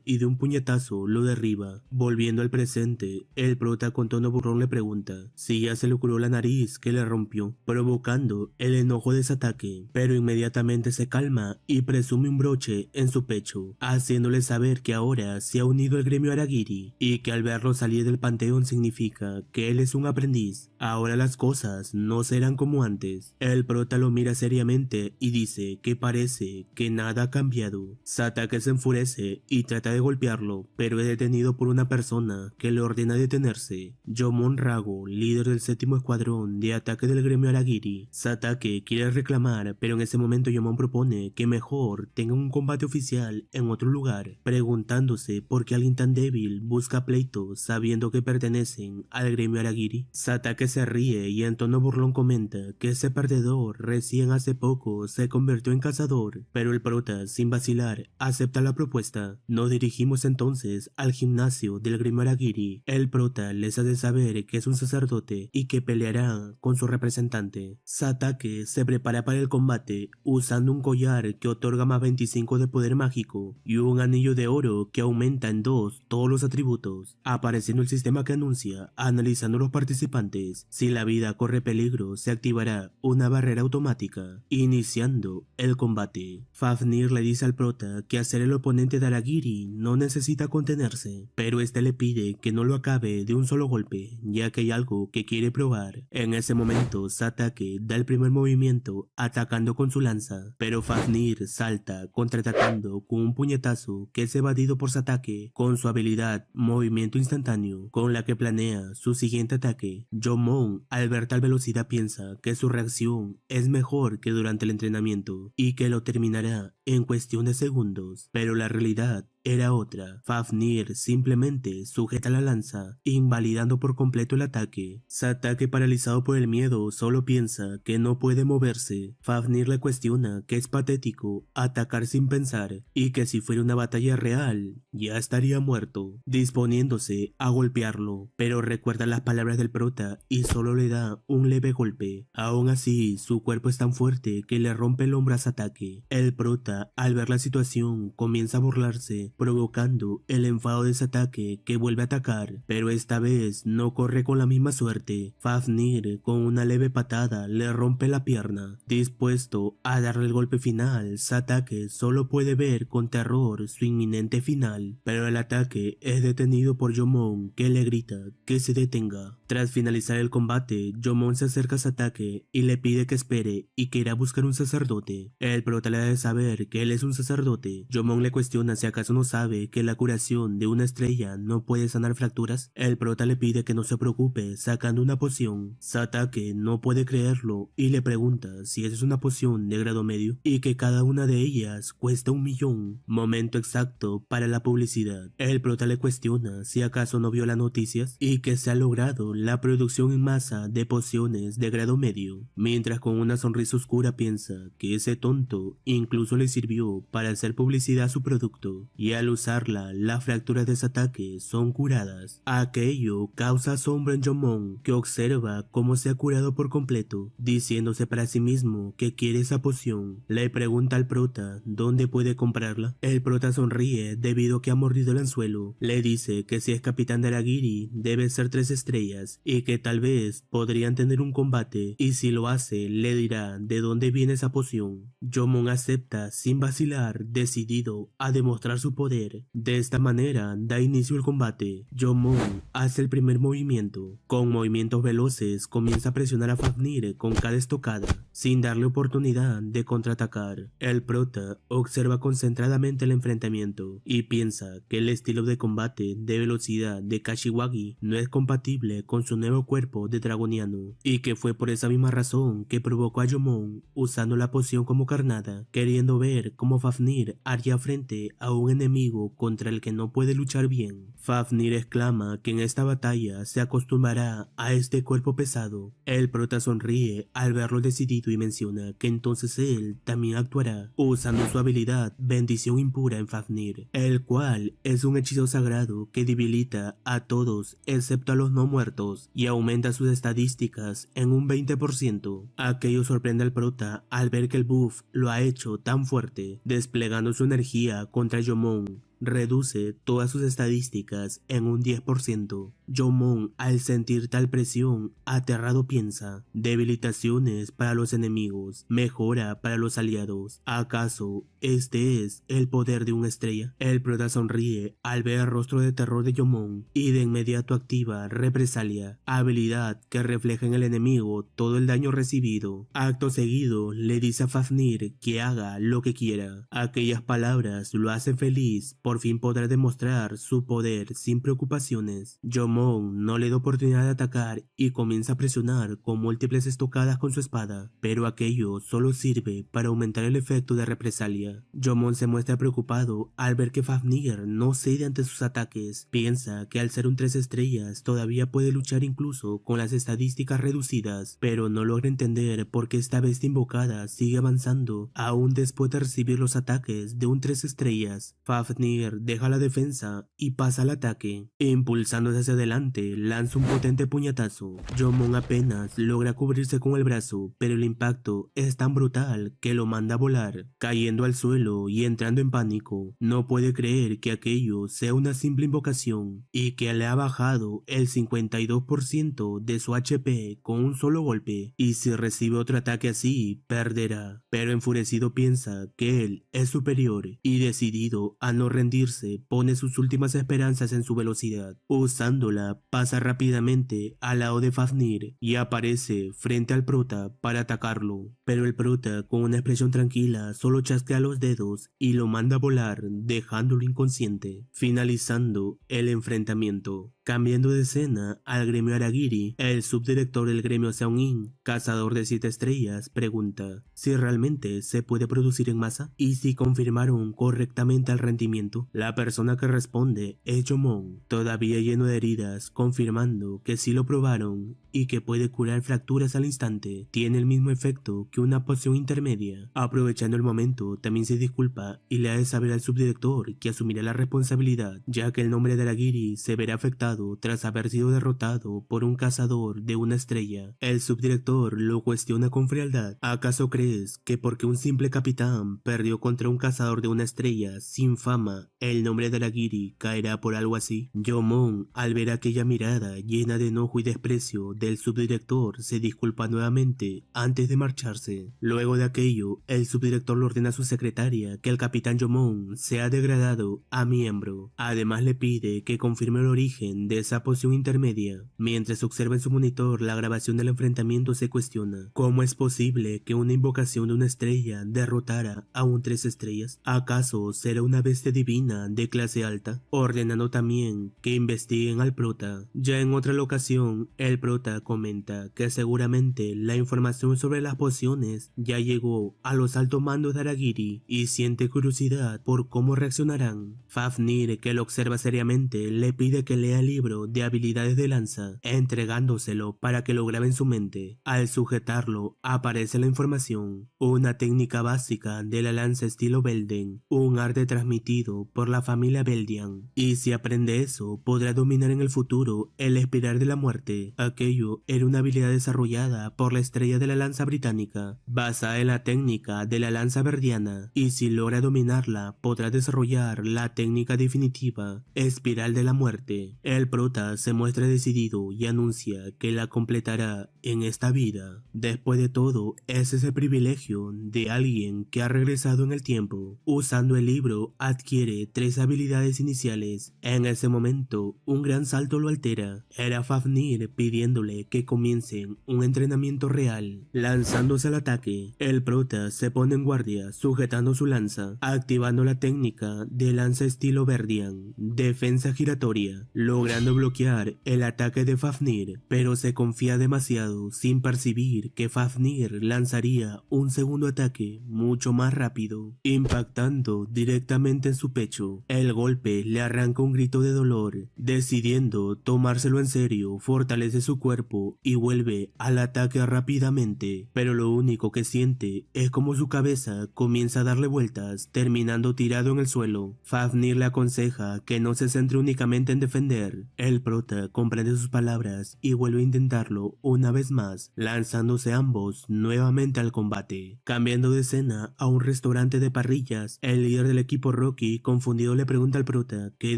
y de un puñetazo lo derriba. Volviendo al presente, el prota con tono burlón le pregunta si ya se le curó la nariz que le rompió, provocando el enojo de Satake, pero inmediatamente se calma y presume un broche en su pecho, haciéndole saber que ahora se ha unido al gremio Aragiri y que al verlo salir del panteón significa que él es un aprendiz. Ahora las cosas no serán como antes. El prota lo mira seriamente y dice que parece que nada ha cambiado. Satake se enfurece huye y trata de golpearlo, pero es detenido por una persona que le ordena detenerse. Yomon Rago, líder del séptimo escuadrón de ataque del gremio Aragiri. Satake quiere reclamar, pero en ese momento Yomon propone que mejor tenga un combate oficial en otro lugar, preguntándose por qué alguien tan débil busca pleitos sabiendo que pertenecen al gremio Aragiri. Satake se ríe y en tono burlón comenta que ese perdedor recién hace poco se convirtió en cazador, pero el prota, sin vacilar, acepta la propuesta. Nos dirigimos entonces al gimnasio del gremio Aragiri. El prota les hace saber que es un sacerdote y que peleará con su representante. Satake se prepara para el combate usando un collar que otorga más 25 de poder mágico y un anillo de oro que aumenta en 2 todos los atributos, apareciendo el sistema que anuncia, analizando los participantes. Si la vida corre peligro, se activará una barrera automática, iniciando el combate. Fafnir le dice al prota que hacer el oponente de Aragiri no necesita contenerse, pero este le pide que no lo acabe de un solo golpe, ya que hay algo que quiere probar. En ese momento, Satake da el primer movimiento atacando con su lanza, pero Fafnir salta contraatacando con un puñetazo que es evadido por Satake con su habilidad movimiento instantáneo, con la que planea su siguiente ataque. Yomon, al ver tal velocidad, piensa que su reacción es mejor que durante el entrenamiento y que lo terminará en cuestión de segundos, pero la realidad era otra. Fafnir simplemente sujeta la lanza, invalidando por completo el ataque. Satake, paralizado por el miedo, solo piensa que no puede moverse. Fafnir le cuestiona que es patético atacar sin pensar y que si fuera una batalla real, ya estaría muerto, disponiéndose a golpearlo, pero recuerda las palabras del prota y solo le da un leve golpe. Aún así, su cuerpo es tan fuerte que le rompe el hombro a Satake. El prota, al ver la situación, comienza a burlarse, provocando el enfado de Satake, que vuelve a atacar, pero esta vez no corre con la misma suerte. Fafnir, con una leve patada, le rompe la pierna. Dispuesto a darle el golpe final, Satake solo puede ver con terror su inminente final, pero el ataque es detenido por Yomon, que le grita que se detenga. Tras finalizar el combate, Yomon se acerca a Satake y le pide que espere y que irá a buscar un sacerdote. El prota le da de saber que él es un sacerdote. Yomon le cuestiona si acaso no sabe que la curación de una estrella no puede sanar fracturas. El prota le pide que no se preocupe sacando una poción. Satake no puede creerlo y le pregunta si esa es una poción de grado medio y que cada una de ellas cuesta 1.000.000. Momento exacto para la publicidad. El prota le cuestiona si acaso no vio las noticias y que se ha logrado la producción en masa de pociones de grado medio, mientras con una sonrisa oscura piensa que ese tonto incluso le sirvió para hacer publicidad a su producto, y al usarla, las fracturas de Satake son curadas. Aquello causa asombro en Yomon, que observa cómo se ha curado por completo, diciéndose para sí mismo que quiere esa poción. Le pregunta al prota dónde puede comprarla. El prota sonríe debido a que ha mordido el anzuelo. Le dice que si es capitán de Aragiri debe ser 3 estrellas y que tal vez podrían tener un combate, y si lo hace le dirá de dónde viene esa poción. Yomon acepta sin vacilar, decidido a demostrar su poder. De esta manera da inicio el combate. Yomon hace el primer movimiento. Con movimientos veloces comienza a presionar a Fafnir con cada estocada, sin darle oportunidad de contraatacar. El prota observa concentradamente el enfrentamiento y piensa que el estilo de combate de velocidad de Kashiwagi no es compatible con su nuevo cuerpo de dragoniano, y que fue por esa misma razón que provocó a Yomon usando la poción como carnada, queriendo ver cómo Fafnir haría frente a un enemigo contra el que no puede luchar bien. Fafnir exclama que en esta batalla se acostumbrará a este cuerpo pesado. El prota sonríe al verlo decidido y menciona que entonces él también actuará, usando su habilidad Bendición Impura en Fafnir, el cual es un hechizo sagrado que debilita a todos excepto a los no muertos y aumenta sus estadísticas en un 20%. Aquello sorprende al prota al ver que el buff lo ha hecho tan fuerte, desplegando su energía contra Yomon. Reduce todas sus estadísticas en un 10%. Yomon, al sentir tal presión, aterrado piensa: debilitaciones para los enemigos, mejora para los aliados. ¿Acaso este es el poder de una estrella? El prota sonríe al ver el rostro de terror de Yomon y de inmediato activa Represalia, habilidad que refleja en el enemigo todo el daño recibido. Acto seguido le dice a Fafnir que haga lo que quiera. Aquellas palabras lo hacen feliz por fin podrá demostrar su poder sin preocupaciones. Jomon no le da oportunidad de atacar y comienza a presionar con múltiples estocadas con su espada, pero aquello solo sirve para aumentar el efecto de represalia. Jomon se muestra preocupado al ver que Fafnir no cede ante sus ataques. Piensa que al ser un 3 estrellas todavía puede luchar incluso con las estadísticas reducidas, pero no logra entender por qué esta bestia invocada sigue avanzando aún después de recibir los ataques de un 3 estrellas. Fafnir deja la defensa y pasa al ataque. Impulsándose hacia adelante, lanza un potente puñetazo. Jomon apenas logra cubrirse con el brazo, pero el impacto es tan brutal que lo manda a volar, cayendo al suelo y entrando en pánico. No puede creer que aquello sea una simple invocación y que le ha bajado el 52% de su HP con un solo golpe, y si recibe otro ataque así, perderá. Pero enfurecido piensa que él es superior y decidido a no rendirse, pone sus últimas esperanzas en su velocidad. Usándola, pasa rápidamente al lado de Fafnir y aparece frente al prota para atacarlo. Pero el prota, con una expresión tranquila, solo chasquea los dedos y lo manda a volar, dejándolo inconsciente, finalizando el enfrentamiento. Cambiando de escena al gremio Aragiri, el subdirector del gremio Seonin, cazador de 7 estrellas, pregunta si realmente se puede producir en masa y si confirmaron correctamente el rendimiento. La persona que responde es Jomon, todavía lleno de heridas, confirmando que sí lo probaron y que puede curar fracturas al instante. Tiene el mismo efecto que una poción intermedia. Aprovechando el momento, también se disculpa y le hace saber al subdirector que asumirá la responsabilidad, ya que el nombre de Aragiri se verá afectado tras haber sido derrotado por un cazador de una estrella. El subdirector lo cuestiona con frialdad. ¿Acaso crees que porque un simple capitán perdió contra un cazador de una estrella sin fama, el nombre de Aragiri caerá por algo así? Jomon, al ver aquella mirada llena de enojo y desprecio del subdirector, se disculpa nuevamente antes de marcharse. Luego de aquello, el subdirector le ordena a su secretaria que el capitán Jomon sea degradado a miembro. Además le pide que confirme el origen de esa poción intermedia. Mientras observa en su monitor la grabación del enfrentamiento, se cuestiona ¿cómo es posible que una invocación de una estrella derrotara a un 3 estrellas? ¿Acaso será una bestia divina de clase alta? Ordenando también que investiguen al prota. Ya en otra ocasión, el prota comenta que seguramente la información sobre las pociones ya llegó a los altos mandos de Aragiri y siente curiosidad por cómo reaccionarán. Fafnir, que lo observa seriamente, le pide que lea el libro de habilidades de lanza, entregándoselo para que lo grabe en su mente. Al sujetarlo, aparece la información: una técnica básica de la lanza estilo Belden, un arte transmitido por la familia Beldian, y si aprende eso, podrá dominar en el futuro el espiral de la muerte. Aquello era una habilidad desarrollada por la estrella de la lanza británica, basada en la técnica de la lanza verdiana, y si logra dominarla, podrá desarrollar la técnica definitiva, espiral de la muerte. El prota se muestra decidido y anuncia que la completará en esta vida. Después de todo, ese es el privilegio de alguien que ha regresado en el tiempo. Usando el libro, adquiere 3 habilidades iniciales. En ese momento, un gran salto lo altera. Era Fafnir pidiéndole que comiencen un entrenamiento real. Lanzándose al ataque, el prota se pone en guardia, sujetando su lanza, activando la técnica de lanza estilo Verdian, defensa giratoria, logrando bloquear el ataque de Fafnir, pero se confía demasiado sin percibir que Fafnir lanzaría un segundo ataque mucho más rápido, impactando directamente en su pecho. El golpe le arranca un grito de dolor. Decidiendo tomárselo en serio, fortalece su cuerpo y vuelve al ataque rápidamente, pero lo único que siente es como su cabeza comienza a darle vueltas, terminando tirado en el suelo. Fafnir le aconseja que no se centre únicamente en defender. El prota comprende sus palabras y vuelve a intentarlo una vez más, lanzándose ambos nuevamente al combate. Cambiando de escena a un restaurante de parrillas, el líder del equipo Rocky, confundido, le pregunta al prota qué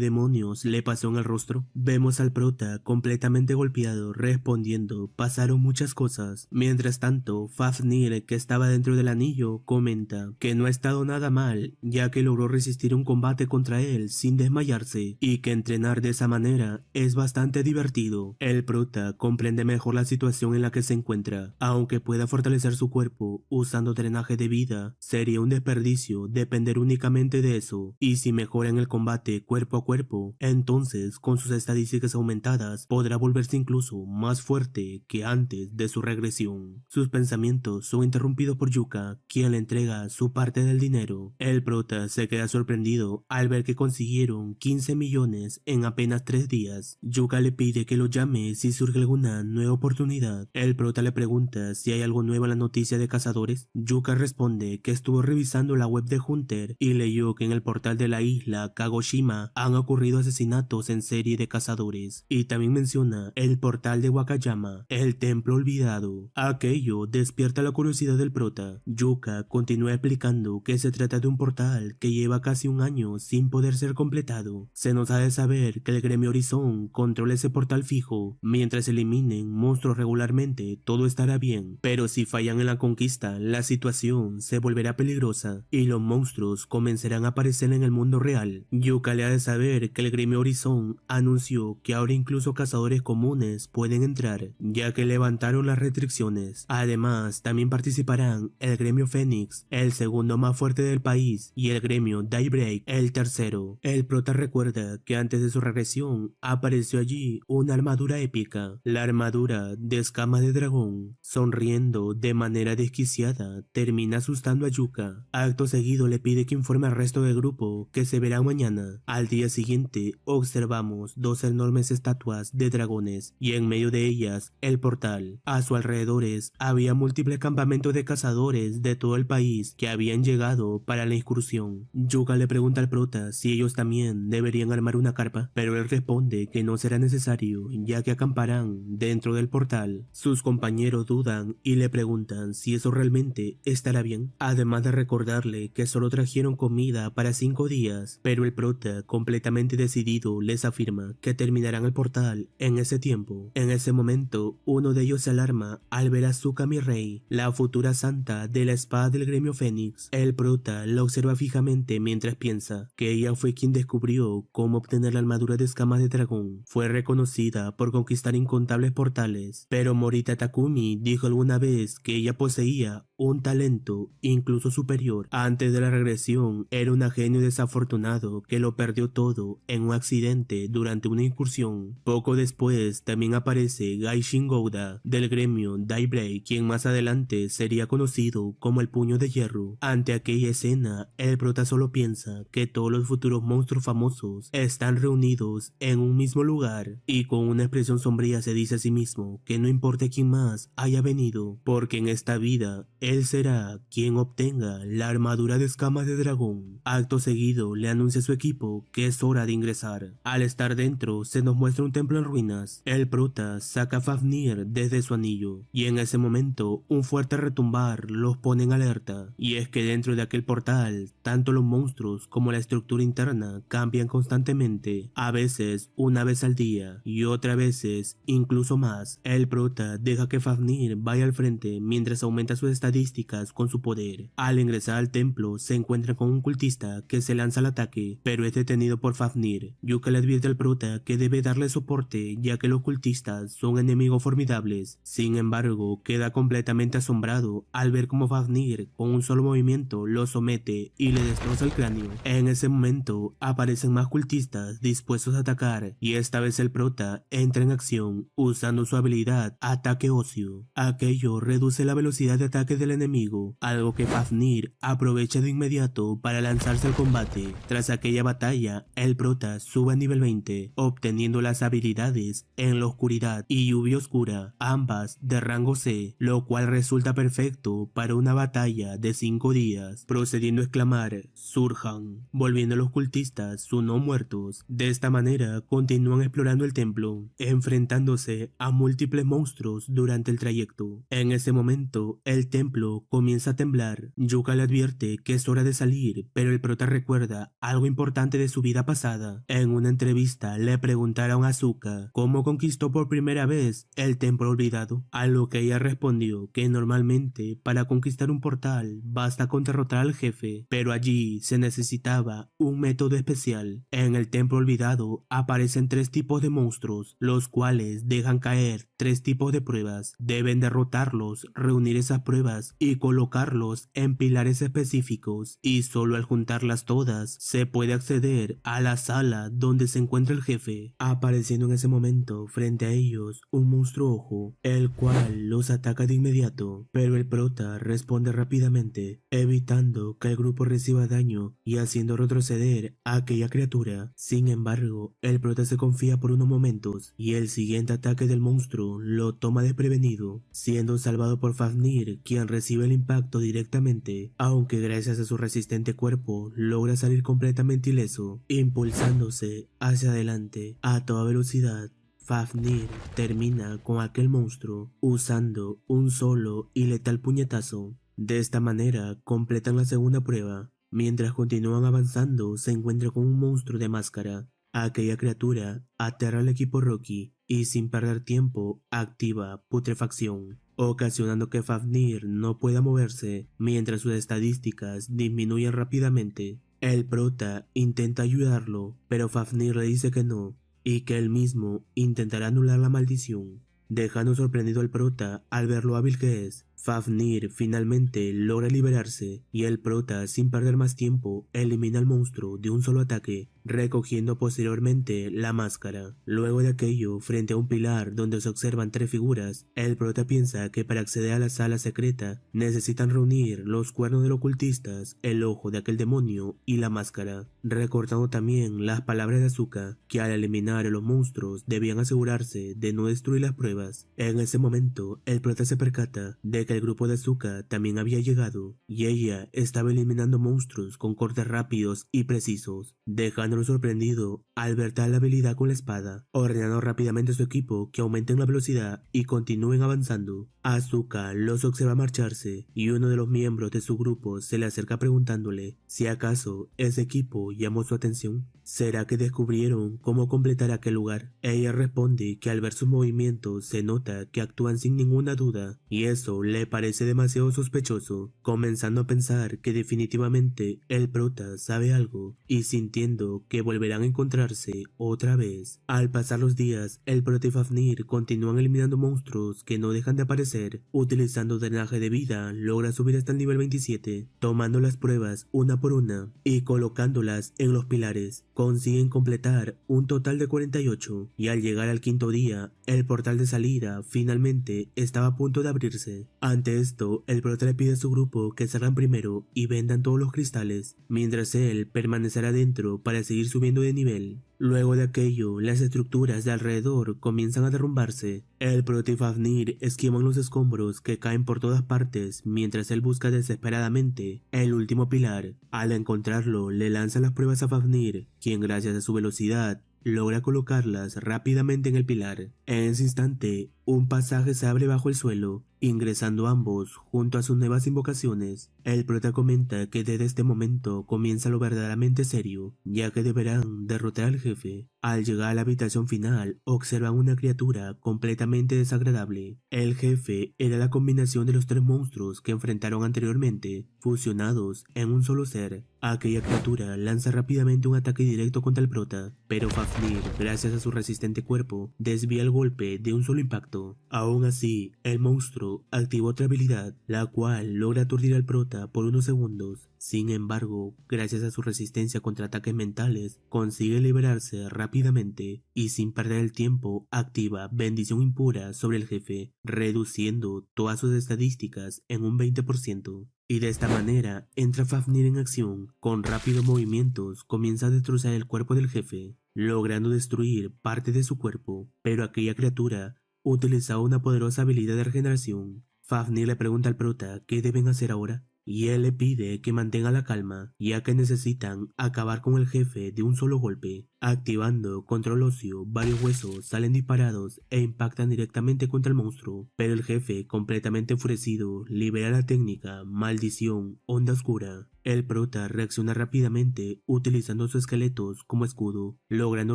demonios le pasó en el rostro. Vemos al prota completamente golpeado, respondiendo: pasaron muchas cosas. Mientras tanto, Fafnir, que estaba dentro del anillo, comenta que no ha estado nada mal, ya que logró resistir un combate contra él sin desmayarse, y que entrenar de esa manera es bastante divertido. El prota comprende mejor la situación situación en la que se encuentra. Aunque pueda fortalecer su cuerpo usando drenaje de vida, sería un desperdicio depender únicamente de eso. Y si mejora en el combate cuerpo a cuerpo, entonces con sus estadísticas aumentadas podrá volverse incluso más fuerte que antes de su regresión. Sus pensamientos son interrumpidos por Yuka, quien le entrega su parte del dinero. El prota se queda sorprendido al ver que consiguieron 15 millones en apenas 3 días. Yuka le pide que lo llame si surge alguna nueva oportunidad. El prota le pregunta si hay algo nuevo en la noticia de cazadores. Yuka responde que estuvo revisando la web de Hunter y leyó que en el portal de la isla Kagoshima han ocurrido asesinatos en serie de cazadores, y también menciona el portal de Wakayama, el templo olvidado. Aquello despierta la curiosidad del prota. Yuka continúa explicando que se trata de un portal que lleva casi un año sin poder ser completado. Se nos ha de saber que el gremio Horizon controla ese portal fijo. Mientras eliminen monstruos regularmente, todo estará bien, pero si fallan en la conquista, la situación se volverá peligrosa y los monstruos comenzarán a aparecer en el mundo real. Yuka le ha de saber que el gremio Horizon anunció que ahora incluso cazadores comunes pueden entrar, ya que levantaron las restricciones. Además, también participarán el gremio Fénix, el segundo más fuerte del país, y el gremio Daybreak, el tercero. El prota recuerda que antes de su regresión apareció allí una armadura épica, la armadura de escamas de dragón. Sonriendo de manera desquiciada, termina asustando a Yuka. Acto seguido le pide que informe al resto del grupo que se verá mañana. Al día siguiente observamos dos enormes estatuas de dragones y en medio de ellas el portal. A sus alrededores había múltiples campamentos de cazadores de todo el país que habían llegado para la incursión. Yuka le pregunta al prota si ellos también deberían armar una carpa, pero él responde que no será necesario ya que acamparán dentro del portal. Sus compañeros dudan y le preguntan si eso realmente estará bien, además de recordarle que solo trajeron comida para 5 días, pero el prota, completamente decidido, les afirma que terminarán el portal en ese tiempo. En ese momento, uno de ellos se alarma al ver a Tsukami Rei, la futura santa de la espada del gremio Fénix. El prota la observa fijamente mientras piensa que ella fue quien descubrió cómo obtener la armadura de escamas de dragón. Fue reconocida por conquistar incontables portales, pero Morita Takumi dijo alguna vez que ella poseía un talento incluso superior. Antes de la regresión, era un genio desafortunado que lo perdió todo en un accidente durante una incursión. Poco después también aparece Gaishin Gouda del gremio Daybreak, quien más adelante sería conocido como el Puño de Hierro. Ante aquella escena, el prota solo piensa que todos los futuros monstruos famosos están reunidos en un mismo lugar, y con una expresión sombría se dice a sí mismo que no importa quién más haya venido, porque en esta vida él será quien obtenga la armadura de escamas de dragón. Acto seguido le anuncia a su equipo que es hora de ingresar. Al estar dentro se nos muestra un templo en ruinas. El prota saca a Fafnir desde su anillo y en ese momento un fuerte retumbar los pone en alerta, y es que dentro de aquel portal tanto los monstruos como la estructura interna cambian constantemente, a veces una vez al día y otras veces incluso más. El prota deja que Fafnir vaya al frente mientras aumenta sus estadísticas con su poder. Al ingresar al templo se encuentra con un cultista que se lanza al ataque, pero es detenido por Fafnir. Yuka le advierte al prota que debe darle soporte ya que los cultistas son enemigos formidables. Sin embargo, queda completamente asombrado al ver cómo Fafnir con un solo movimiento lo somete y le destroza el cráneo. En ese momento aparecen más cultistas dispuestos a atacar y esta vez el prota entra en acción usando su habilidad Ataque Óseo. Aquello reduce la velocidad de ataque del enemigo, algo que Fafnir aprovecha de inmediato para lanzarse al combate. Tras aquella batalla, el prota sube a nivel 20, obteniendo las habilidades en la oscuridad y lluvia oscura, ambas de rango C, lo cual resulta perfecto para una batalla de 5 días, procediendo a exclamar "Surjan", volviendo a los cultistas sus no muertos. De esta manera continúan explorando el templo, enfrentándose a múltiples monstruos durante el trayecto. En ese momento, el templo templo comienza a temblar. Yuka le advierte que es hora de salir, pero el prota recuerda algo importante de su vida pasada. En una entrevista le preguntaron a Asuka cómo conquistó por primera vez el templo olvidado, a lo que ella respondió que normalmente para conquistar un portal basta con derrotar al jefe, pero allí se necesitaba un método especial. En el templo olvidado aparecen 3 tipos de monstruos, los cuales dejan caer 3 tipos de pruebas. Deben derrotarlos, reunir esas pruebas y colocarlos en pilares específicos, y solo al juntarlas todas se puede acceder a la sala donde se encuentra el jefe, apareciendo en ese momento frente a ellos un monstruo ojo, el cual los ataca de inmediato, pero el prota responde rápidamente, evitando que el grupo reciba daño y haciendo retroceder a aquella criatura. Sin embargo, el prota se confía por unos momentos y el siguiente ataque del monstruo lo toma desprevenido, siendo salvado por Fafnir, quien recibe el impacto directamente, aunque gracias a su resistente cuerpo logra salir completamente ileso, impulsándose hacia adelante a toda velocidad. Fafnir termina con aquel monstruo usando un solo y letal puñetazo. De esta manera completan la segunda prueba. Mientras continúan avanzando, se encuentra con un monstruo de máscara. Aquella criatura aterra al equipo Rocky y sin perder tiempo activa putrefacción, ocasionando que Fafnir no pueda moverse mientras sus estadísticas disminuyen rápidamente. El prota intenta ayudarlo, pero Fafnir le dice que no y que él mismo intentará anular la maldición, dejando sorprendido al prota al ver lo hábil que es. Fafnir finalmente logra liberarse y el prota, sin perder más tiempo, elimina al monstruo de un solo ataque, recogiendo posteriormente la máscara. Luego de aquello, frente a un pilar donde se observan 3 figuras, el prota piensa que para acceder a la sala secreta necesitan reunir los cuernos del ocultistas, el ojo de aquel demonio y la máscara, recordando también las palabras de Asuka, que al eliminar a los monstruos debían asegurarse de no destruir las pruebas. En ese momento, el prota se percata de que el grupo de Asuka también había llegado, y ella estaba eliminando monstruos con cortes rápidos y precisos, dejándolo sorprendido al ver tal habilidad con la espada, ordenando rápidamente a su equipo que aumenten la velocidad y continúen avanzando. Asuka los observa marcharse y uno de los miembros de su grupo se le acerca preguntándole si acaso ese equipo llamó su atención. ¿Será que descubrieron cómo completar aquel lugar? Ella responde que al ver sus movimientos se nota que actúan sin ninguna duda y eso le parece demasiado sospechoso, comenzando a pensar que definitivamente el prota sabe algo y sintiendo que volverán a encontrarse otra vez. Al pasar los días, el prota y Fafnir continúan eliminando monstruos que no dejan de aparecer. Utilizando drenaje de vida, logra subir hasta el nivel 27, tomando las pruebas una por una y colocándolas en los pilares. Consiguen completar un total de 48 y al llegar al 5.º día, el portal de salida finalmente estaba a punto de abrirse. Ante esto, el prota le pide a su grupo que salgan primero y vendan todos los cristales, mientras él permanecerá dentro para seguir subiendo de nivel. Luego de aquello, las estructuras de alrededor comienzan a derrumbarse. El prota y Fafnir esquivan los escombros que caen por todas partes mientras él busca desesperadamente el último pilar. Al encontrarlo, le lanza las pruebas a Fafnir, quien gracias a su velocidad logra colocarlas rápidamente en el pilar. En ese instante, un pasaje se abre bajo el suelo, ingresando ambos junto a sus nuevas invocaciones. El prota comenta que desde este momento comienza lo verdaderamente serio, ya que deberán derrotar al jefe. Al llegar a la habitación final, observan una criatura completamente desagradable. El jefe era la combinación de los 3 monstruos que enfrentaron anteriormente, fusionados en un solo ser. Aquella criatura lanza rápidamente un ataque directo contra el prota, pero Fafnir, gracias a su resistente cuerpo, desvía el golpe de un solo impacto. Aún así, el monstruo activa otra habilidad, la cual logra aturdir al prota por unos segundos. Sin embargo, gracias a su resistencia contra ataques mentales, consigue liberarse rápidamente y sin perder el tiempo activa bendición impura sobre el jefe, reduciendo todas sus estadísticas en un 20%. Y de esta manera entra Fafnir en acción. Con rápidos movimientos comienza a destrozar el cuerpo del jefe, logrando destruir parte de su cuerpo, pero aquella criatura utilizaba una poderosa habilidad de regeneración. Fafnir le pregunta al prota qué deben hacer ahora, y él le pide que mantenga la calma, ya que necesitan acabar con el jefe de un solo golpe. Activando Control Óseo, varios huesos salen disparados e impactan directamente contra el monstruo, pero el jefe, completamente enfurecido, libera la técnica Maldición Onda Oscura. El prota reacciona rápidamente utilizando sus esqueletos como escudo, logrando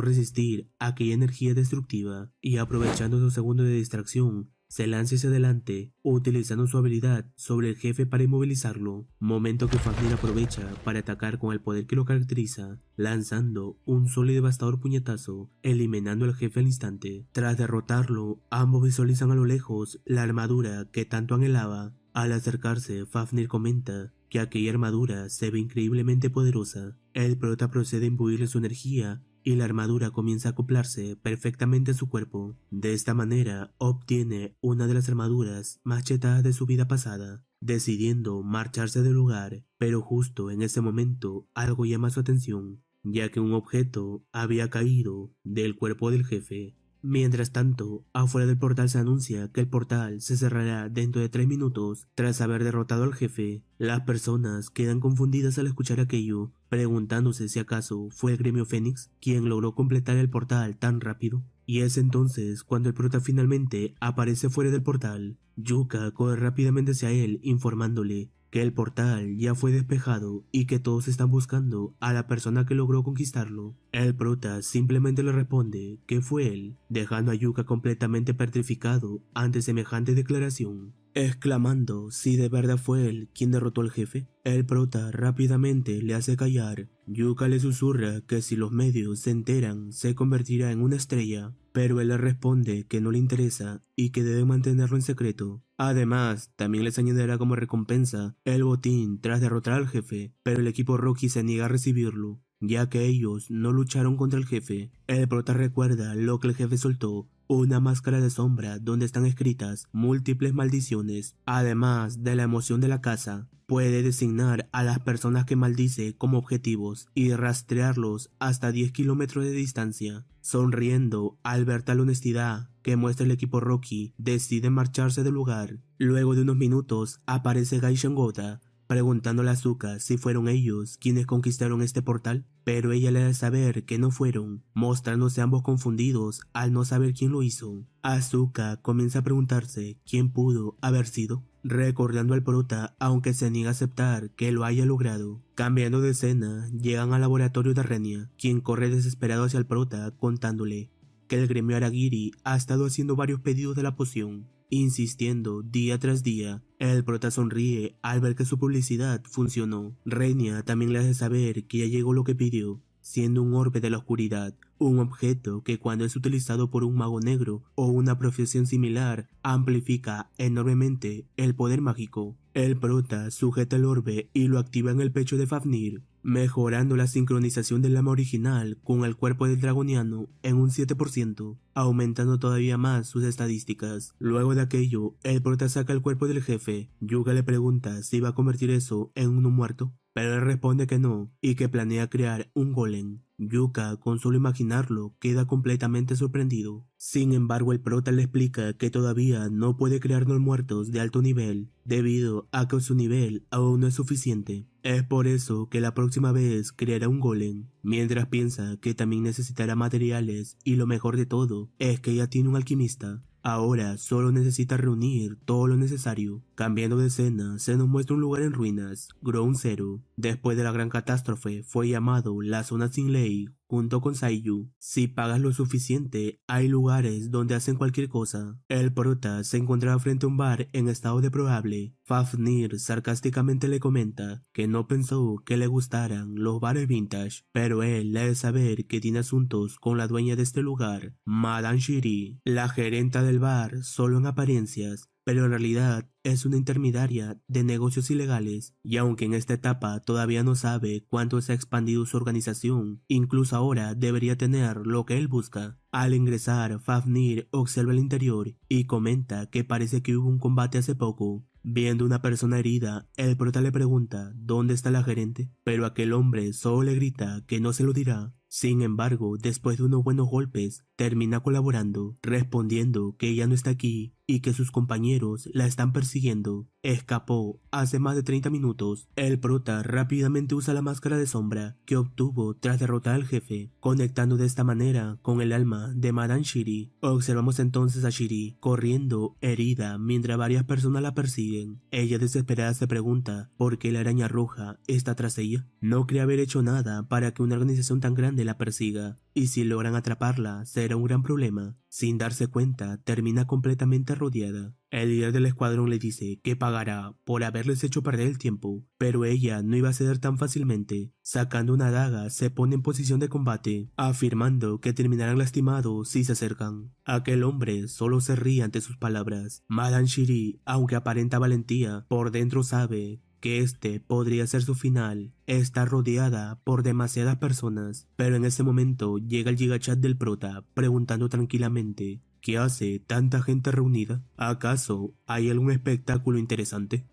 resistir aquella energía destructiva y aprovechando 2 segundos de distracción, se lanza hacia adelante, utilizando su habilidad sobre el jefe para inmovilizarlo, momento que Fafnir aprovecha para atacar con el poder que lo caracteriza, lanzando un solo y devastador puñetazo, eliminando al jefe al instante. Tras derrotarlo, ambos visualizan a lo lejos la armadura que tanto anhelaba. Al acercarse, Fafnir comenta que aquella armadura se ve increíblemente poderosa. El prota procede a imbuirle su energía y la armadura comienza a acoplarse perfectamente a su cuerpo. De esta manera obtiene una de las armaduras más chetadas de su vida pasada, decidiendo marcharse del lugar, pero justo en ese momento algo llama su atención, ya que un objeto había caído del cuerpo del jefe. Mientras tanto, afuera del portal se anuncia que el portal se cerrará dentro de 3 minutos tras haber derrotado al jefe. Las personas quedan confundidas al escuchar aquello, preguntándose si acaso fue el Gremio Fénix quien logró completar el portal tan rápido. Y es entonces cuando el prota finalmente aparece fuera del portal. Yuka corre rápidamente hacia él informándole que el portal ya fue despejado y que todos están buscando a la persona que logró conquistarlo. El prota simplemente le responde que fue él, dejando a Yuka completamente petrificado ante semejante declaración. Exclamando si de verdad fue él quien derrotó al jefe, el prota rápidamente le hace callar. Yuka le susurra que si los medios se enteran se convertirá en una estrella, pero él le responde que no le interesa y que debe mantenerlo en secreto. Además, también les añadirá como recompensa el botín tras derrotar al jefe, pero el equipo Rocky se niega a recibirlo, ya que ellos no lucharon contra el jefe. El prota recuerda lo que el jefe soltó, una máscara de sombra donde están escritas múltiples maldiciones. Además de la emoción de la casa, puede designar a las personas que maldice como objetivos y rastrearlos hasta 10 kilómetros de distancia. Sonriendo al ver tal honestidad que muestra el equipo Rocky, decide marcharse del lugar. Luego de unos minutos aparece Gaishen Gota, preguntándole a Asuka si fueron ellos quienes conquistaron este portal, pero ella le da a saber que no fueron, mostrándose ambos confundidos al no saber quién lo hizo. Asuka comienza a preguntarse quién pudo haber sido, recordando al prota aunque se niega a aceptar que lo haya logrado. Cambiando de escena, llegan al laboratorio de Renia, quien corre desesperado hacia el prota contándole que el gremio Aragiri ha estado haciendo varios pedidos de la poción, insistiendo día tras día. El prota sonríe al ver que su publicidad funcionó. Renia también le hace saber que ya llegó lo que pidió, siendo un orbe de la oscuridad, un objeto que cuando es utilizado por un mago negro o una profesión similar, amplifica enormemente el poder mágico. El prota sujeta el orbe y lo activa en el pecho de Fafnir, mejorando la sincronización del llama original con el cuerpo del dragoniano en un 7%, aumentando todavía más sus estadísticas. Luego de aquello, el prota saca el cuerpo del jefe. Yuka le pregunta si va a convertir eso en uno muerto, pero él responde que no y que planea crear un golem. Yuka, con solo imaginarlo, queda completamente sorprendido. Sin embargo, el prota le explica que todavía no puede crear no muertos de alto nivel, debido a que su nivel aún no es suficiente. Es por eso que la próxima vez creará un golem, mientras piensa que también necesitará materiales y lo mejor de todo es que ya tiene un alquimista. Ahora solo necesita reunir todo lo necesario. Cambiando de escena, se nos muestra un lugar en ruinas, Ground Zero. Después de la gran catástrofe, fue llamado la zona sin ley, junto con Saiyu. Si pagas lo suficiente, hay lugares donde hacen cualquier cosa. El prota se encontraba frente a un bar en estado deplorable. Fafnir sarcásticamente le comenta que no pensó que le gustaran los bares vintage, pero él le hace saber que tiene asuntos con la dueña de este lugar, Madame Shiri, la gerenta del bar solo en apariencias, pero en realidad es una intermediaria de negocios ilegales, y aunque en esta etapa todavía no sabe cuánto se ha expandido su organización, incluso ahora debería tener lo que él busca. Al ingresar, Fafnir observa el interior y comenta que parece que hubo un combate hace poco. Viendo una persona herida, el prota le pregunta dónde está la gerente, pero aquel hombre solo le grita que no se lo dirá. Sin embargo, después de unos buenos golpes, termina colaborando, respondiendo que ella no está aquí y que sus compañeros la están persiguiendo. Escapó hace más de 30 minutos. El prota rápidamente usa la máscara de sombra que obtuvo tras derrotar al jefe, conectando de esta manera con el alma de Madame Shiri. Observamos entonces a Shiri corriendo herida mientras varias personas la persiguen. Ella desesperada se pregunta por qué la araña roja está tras ella. No cree haber hecho nada para que una organización tan grande la persiga, y si logran atraparla será un gran problema. Sin darse cuenta, termina completamente rodeada. El líder del escuadrón le dice que pagará por haberles hecho perder el tiempo, pero ella no iba a ceder tan fácilmente. Sacando una daga, se pone en posición de combate, afirmando que terminarán lastimados si se acercan. Aquel hombre solo se ríe ante sus palabras. Madame Shiri, aunque aparenta valentía, por dentro sabe que este podría ser su final. Está rodeada por demasiadas personas, pero en ese momento llega el gigachat del prota preguntando tranquilamente: ¿qué hace tanta gente reunida? ¿Acaso hay algún espectáculo interesante?